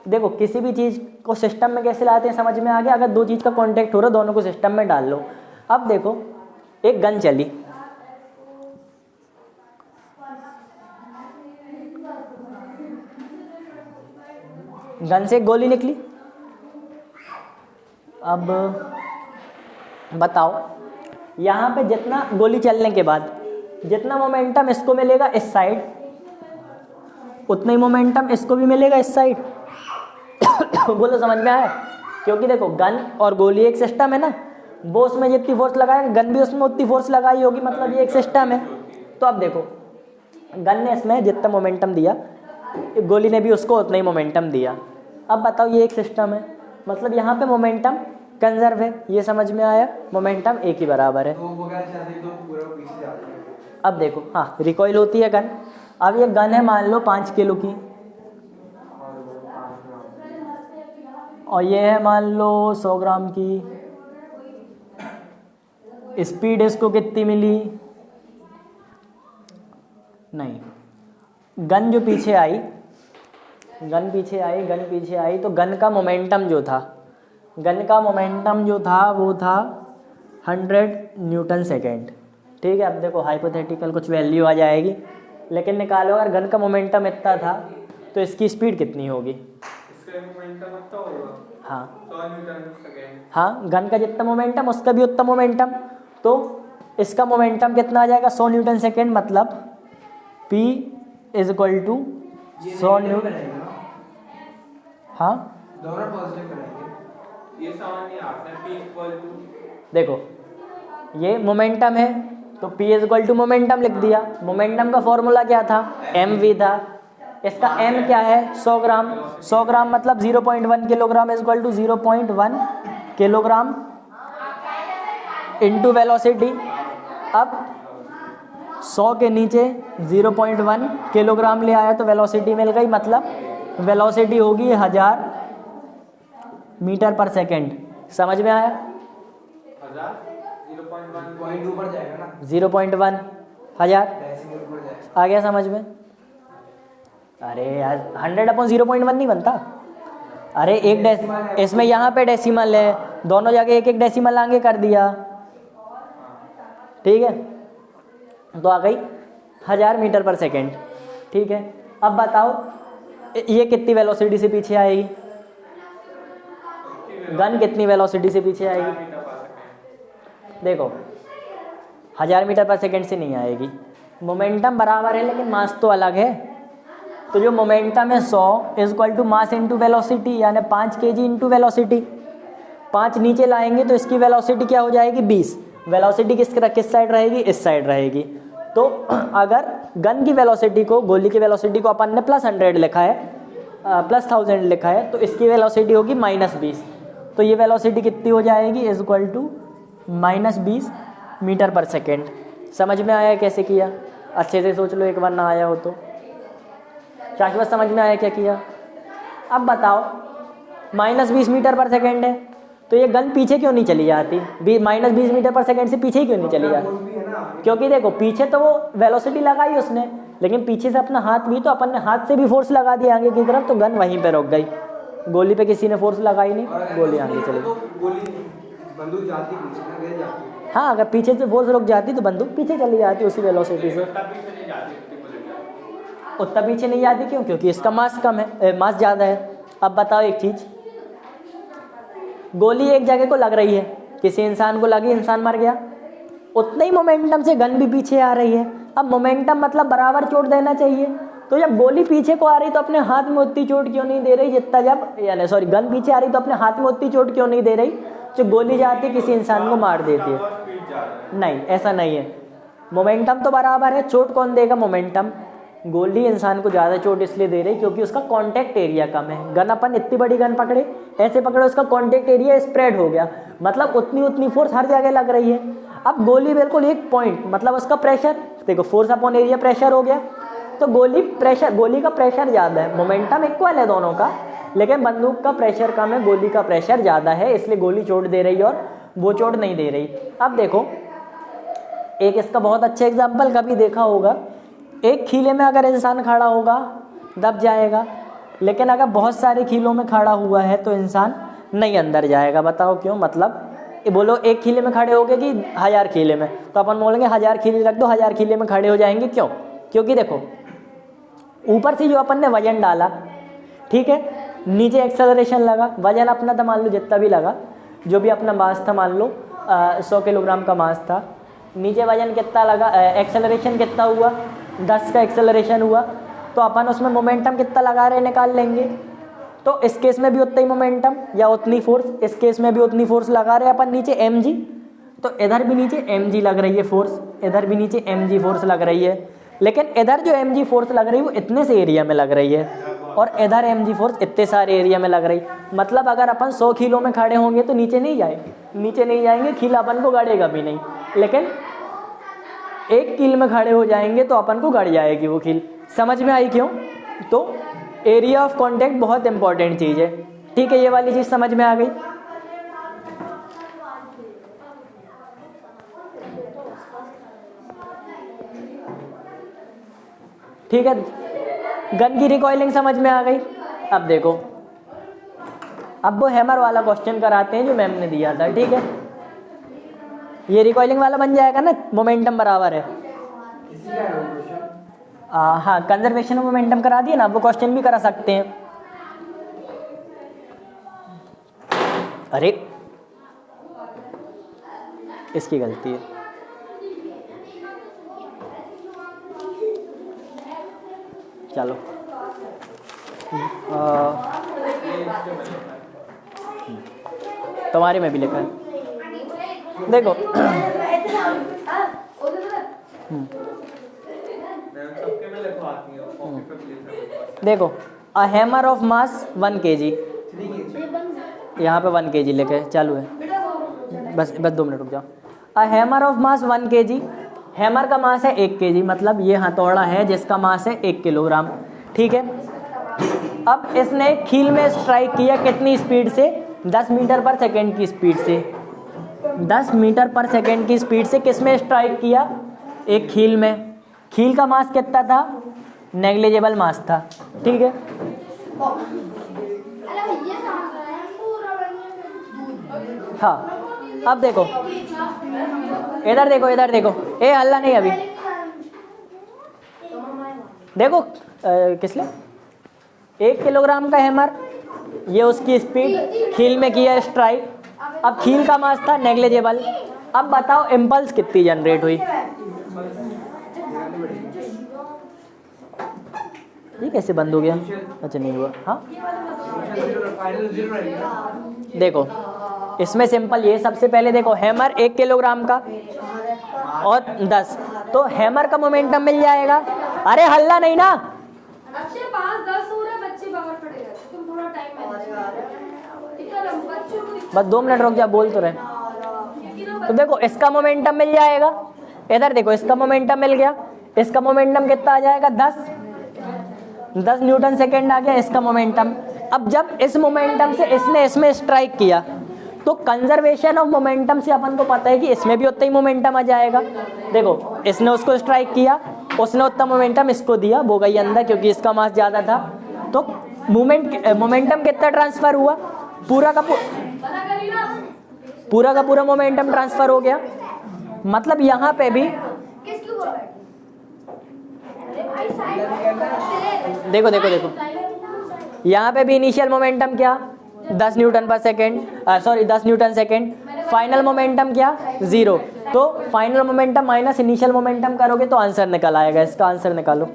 देखो किसी भी चीज़ को सिस्टम में कैसे लाते हैं समझ में आ गया। अगर दो चीज़ का कांटेक्ट हो रहा है दोनों को सिस्टम में डाल लो। अब देखो एक गन चली, गन से एक गोली निकली। अब बताओ यहाँ पे जितना गोली चलने के बाद जितना मोमेंटम इसको मिलेगा इस साइड, उतना ही मोमेंटम इसको भी मिलेगा इस साइड। बोलो समझ में आया? क्योंकि देखो गन और गोली एक सिस्टम है ना, वो उसमें जितनी फोर्स लगाएगा गन भी उसमें उतनी फोर्स लगाई होगी, मतलब ये एक सिस्टम है। तो अब देखो गन ने इसमें जितना मोमेंटम दिया गोली ने भी उसको उतना ही मोमेंटम दिया। अब बताओ ये एक सिस्टम है, मतलब यहाँ पे मोमेंटम कंजर्व है, ये समझ में आया? मोमेंटम एक ही बराबर है। अब देखो हाँ रिकॉइल होती है गन। अब ये गन है मान लो 5 किलो की और ये है मान लो 100 ग्राम की। स्पीड इसको कितनी मिली? नहीं, गन जो पीछे आई गन पीछे आई तो गन का मोमेंटम जो था वो था 100 न्यूटन सेकेंड। ठीक है, अब देखो हाइपोथेटिकल कुछ वैल्यू आ जाएगी, लेकिन निकालो अगर गन का मोमेंटम इतना था तो इसकी स्पीड कितनी होगी?
इसका मोमेंटम इतना होगा,
हाँ
100 न्यूटन सेकेंड।
हाँ, गन का जितना मोमेंटम उसका भी उतना मोमेंटम, तो इसका मोमेंटम कितना आ जाएगा? 100 न्यूटन सेकेंड, मतलब P is equal to 100 newton. हाँ
दोनों पॉजिटिव बनाएंगे,
ये सवाल नहीं आता है। P इक्वल टू
देखो ये मोमेंटम है तो P is equal to momentum लिख दिया। मोमेंटम का फॉर्मूला क्या था? mv था। इसका m क्या है? 100 ग्राम। 100 ग्राम मतलब 0.1 kilogram is equal to 0.1 kilogram into velocity. अब 100 के नीचे 0.1 किलोग्राम ले आया तो वेलोसिटी मिल गई, मतलब वेलोसिटी होगी 1000 मीटर पर सेकेंड। समझ में आया?
1000 0.1
पॉइंट ऊपर जाएगा ना,
0.1 1000
डेसिमल ऊपर जाएगा।
आ गया समझ में? अरे यार 100/0.1 नहीं बनता। अरे एक इसमें यहाँ पे डेसिमल है, दोनों जगह एक एक डेसिमल आगे कर दिया। ठीक है, तो आ गई 1000 मीटर पर सेकेंड। ठीक है, अब बताओ ये कितनी वेलोसिटी से पीछे आएगी? गन कितनी वेलोसिटी से पीछे आएगी? देखो 1000 मीटर पर सेकेंड से नहीं आएगी, मोमेंटम बराबर है लेकिन मास तो अलग है। तो जो मोमेंटम है 100 is equal to mass into velocity, यानी 5 kg इंटू वेलोसिटी। 5 नीचे लाएंगे तो इसकी वेलोसिटी क्या हो जाएगी? 20। वेलोसिटी किस साइड रहेगी? इस साइड रहेगी। तो अगर गन की वेलोसिटी को, गोली की वेलोसिटी को अपन ने +100 लिखा है, +1000 लिखा है, तो इसकी वेलोसिटी होगी -20। तो ये वेलोसिटी कितनी हो जाएगी? इज इक्वल टू -20 मीटर पर सेकेंड। समझ में आया कैसे किया? अच्छे से सोच लो एक बार, ना आया हो तो। शाश्वत समझ में आया क्या किया? अब बताओ -20 मीटर पर सेकेंड है तो ये गन पीछे क्यों नहीं चली जाती? -20 मीटर पर सेकेंड से पीछे ही क्यों नहीं चली जाती? क्योंकि देखो पीछे तो वो वेलोसिटी लगाई उसने, लेकिन पीछे से अपना हाथ भी, तो अपन ने हाथ से भी फोर्स लगा दिया आगे की तरफ, तो गन वहीं पे रुक गई। गोली पे किसी ने फोर्स लगाई नहीं, गोली आगे चली गई।
गोली बंदूक जाती पीछे ना, गिर जाती।
हाँ, अगर पीछे से फोर्स रुक जाती तो बंदूक पीछे चली जाती उसी वेलोसिटी से। उतना पीछे नहीं जाती क्यों? क्योंकि इसका मास कम है, मास ज़्यादा है। अब बताओ एक चीज़, गोली एक जगह को लग रही है, किसी इंसान को लगी, इंसान मर गया, उतना ही मोमेंटम से गन भी पीछे आ रही है। अब मोमेंटम मतलब बराबर चोट देना चाहिए, तो जब गोली पीछे को आ रही तो अपने हाथ में उतनी चोट क्यों नहीं दे रही जितना जब, यानी सॉरी गन पीछे आ रही तो अपने हाथ में उतनी चोट क्यों नहीं दे रही जो गोली जाती किसी इंसान को मार देती है। नहीं, ऐसा नहीं है, मोमेंटम तो बराबर है, चोट कौन देगा, मोमेंटम। गोली इंसान को ज़्यादा चोट इसलिए दे रही क्योंकि उसका कांटेक्ट एरिया कम है। गन अपन इतनी बड़ी गन पकड़े, ऐसे पकड़े, उसका कांटेक्ट एरिया स्प्रेड हो गया, मतलब उतनी फोर्स हर जगह लग रही है। अब गोली बिल्कुल एक पॉइंट, मतलब उसका प्रेशर देखो, फोर्स अपॉन एरिया प्रेशर हो गया, तो गोली का प्रेशर ज़्यादा है, मोमेंटम इक्वल है दोनों का, लेकिन बंदूक का प्रेशर कम है, गोली का प्रेशर ज़्यादा है, इसलिए गोली चोट दे रही है और वो चोट नहीं दे रही। अब देखो एक इसका बहुत अच्छा एग्जाम्पल कभी देखा होगा, एक खीले में अगर इंसान खड़ा होगा दब जाएगा, लेकिन अगर बहुत सारे खीलों में खड़ा हुआ है तो इंसान नहीं अंदर जाएगा। बताओ क्यों? मतलब बोलो एक खीले में खड़े हो गए कि 1000 खीले में, तो अपन बोलेंगे 1000 खीले रख दो, 1000 खीले में खड़े हो जाएंगे। क्यों? क्योंकि देखो ऊपर से जो अपन ने वजन डाला, ठीक है, नीचे एक्सेलरेशन लगा, वजन अपना था मान लो जितना भी लगा, जो भी अपना मास था मान लो 100 किलोग्राम का मास था, नीचे वजन कितना लगा, एक्सेलरेशन कितना हुआ, 10 का एक्सेलरेशन हुआ, तो अपन उसमें मोमेंटम कितना लगा रहे निकाल लेंगे। तो इस केस में भी उतना ही मोमेंटम या उतनी फोर्स, इस केस में भी उतनी फोर्स लगा रहे अपन नीचे mg, तो इधर भी नीचे mg लग रही है फोर्स, इधर भी नीचे mg फोर्स लग रही है, लेकिन इधर जो mg फोर्स लग रही है वो इतने से एरिया में लग रही है और इधर mg फोर्स इतने सारे एरिया में लग रही। मतलब अगर अपन 100 किलो में खड़े होंगे तो नीचे नहीं जाएंगे, खीला अपन को गड़ेगा भी नहीं, लेकिन 1 कील में खड़े हो जाएंगे तो अपन को गड़ जाएगी वो कील। समझ में आई क्यों? तो एरिया ऑफ कांटेक्ट बहुत इंपॉर्टेंट चीज़ है, ठीक है, ये वाली चीज़ समझ में आ गई। ठीक है, गन की रिकॉइलिंग समझ में आ गई। अब देखो, अब वो हैमर वाला क्वेश्चन कराते हैं जो मैम ने दिया था, ठीक है, ये रिकॉइलिंग वाला बन जाएगा ना, मोमेंटम बराबर है। हाँ, कंजर्वेशन ऑफ मोमेंटम करा दिए ना, वो क्वेश्चन भी करा सकते हैं। अरे इसकी गलती है, चलो तुम्हारे में भी लिखा है, देखो देखो, a hammer of mass 1 kg, यहाँ पे 1 kg लिखे चालू है, बस 2 मिनट रुक जाओ। A hammer of mass 1 kg, hammer का मास है 1 kg, मतलब ये हथौड़ा है जिसका मास है 1 किलोग्राम, ठीक है। अब इसने खील में स्ट्राइक किया कितनी स्पीड से? 10 मीटर पर सेकेंड की स्पीड से, 10 मीटर पर सेकेंड की स्पीड से किस में स्ट्राइक किया? एक खील में। खील का मास कितना था? नेग्लिजिबल मास था, ठीक है। हाँ, अब देखो इधर देखो, इधर देखो, ए हल्ला नहीं अभी, देखो किस लिए 1 किलोग्राम का हैमर, ये उसकी स्पीड, खील में किया स्ट्राइक, अब खील का मास था नेग्लिजिबल। अब बताओ इम्पल्स कितनी जनरेट हुई? ये कैसे बंद हो गया? अच्छा नहीं हुआ। हाँ देखो, इसमें सिंपल ये, सबसे पहले देखो हैमर 1 किलोग्राम का और 10, तो हैमर का मोमेंटम मिल जाएगा। अरे हल्ला नहीं ना,
अच्छे 5-10 हो रहा, बच्चे बाहर खड़े रहते, तुम थोड़ा टाइम
बस 2 मिनट रुक जा, बोल तो रहे। तो देखो इसका मोमेंटम मिल जाएगा, इधर देखो इसका मोमेंटम मिल गया, इसका मोमेंटम कितना आ जाएगा? 10 न्यूटन सेकेंड आ गया इसका मोमेंटम। अब जब इस मोमेंटम से इसने इसमें स्ट्राइक किया तो कंजर्वेशन ऑफ मोमेंटम से अपन को पता है कि इसमें भी उतना ही मोमेंटम आ जाएगा। देखो इसने उसको स्ट्राइक किया, उसने उतना मोमेंटम इसको दिया, वो गई अंदर क्योंकि इसका मास ज़्यादा था, तो मोमेंटम कितना ट्रांसफ़र हुआ? पूरा का पूरा मोमेंटम ट्रांसफ़र हो गया। मतलब यहाँ पे भी देखो देखो देखो, यहाँ पे भी इनिशियल मोमेंटम क्या? 10 न्यूटन पर second, 10 Newton second. Final momentum क्या? 0। तो final momentum minus initial momentum करोगे तो आंसर निकल आएगा। इसका आंसर निकालो।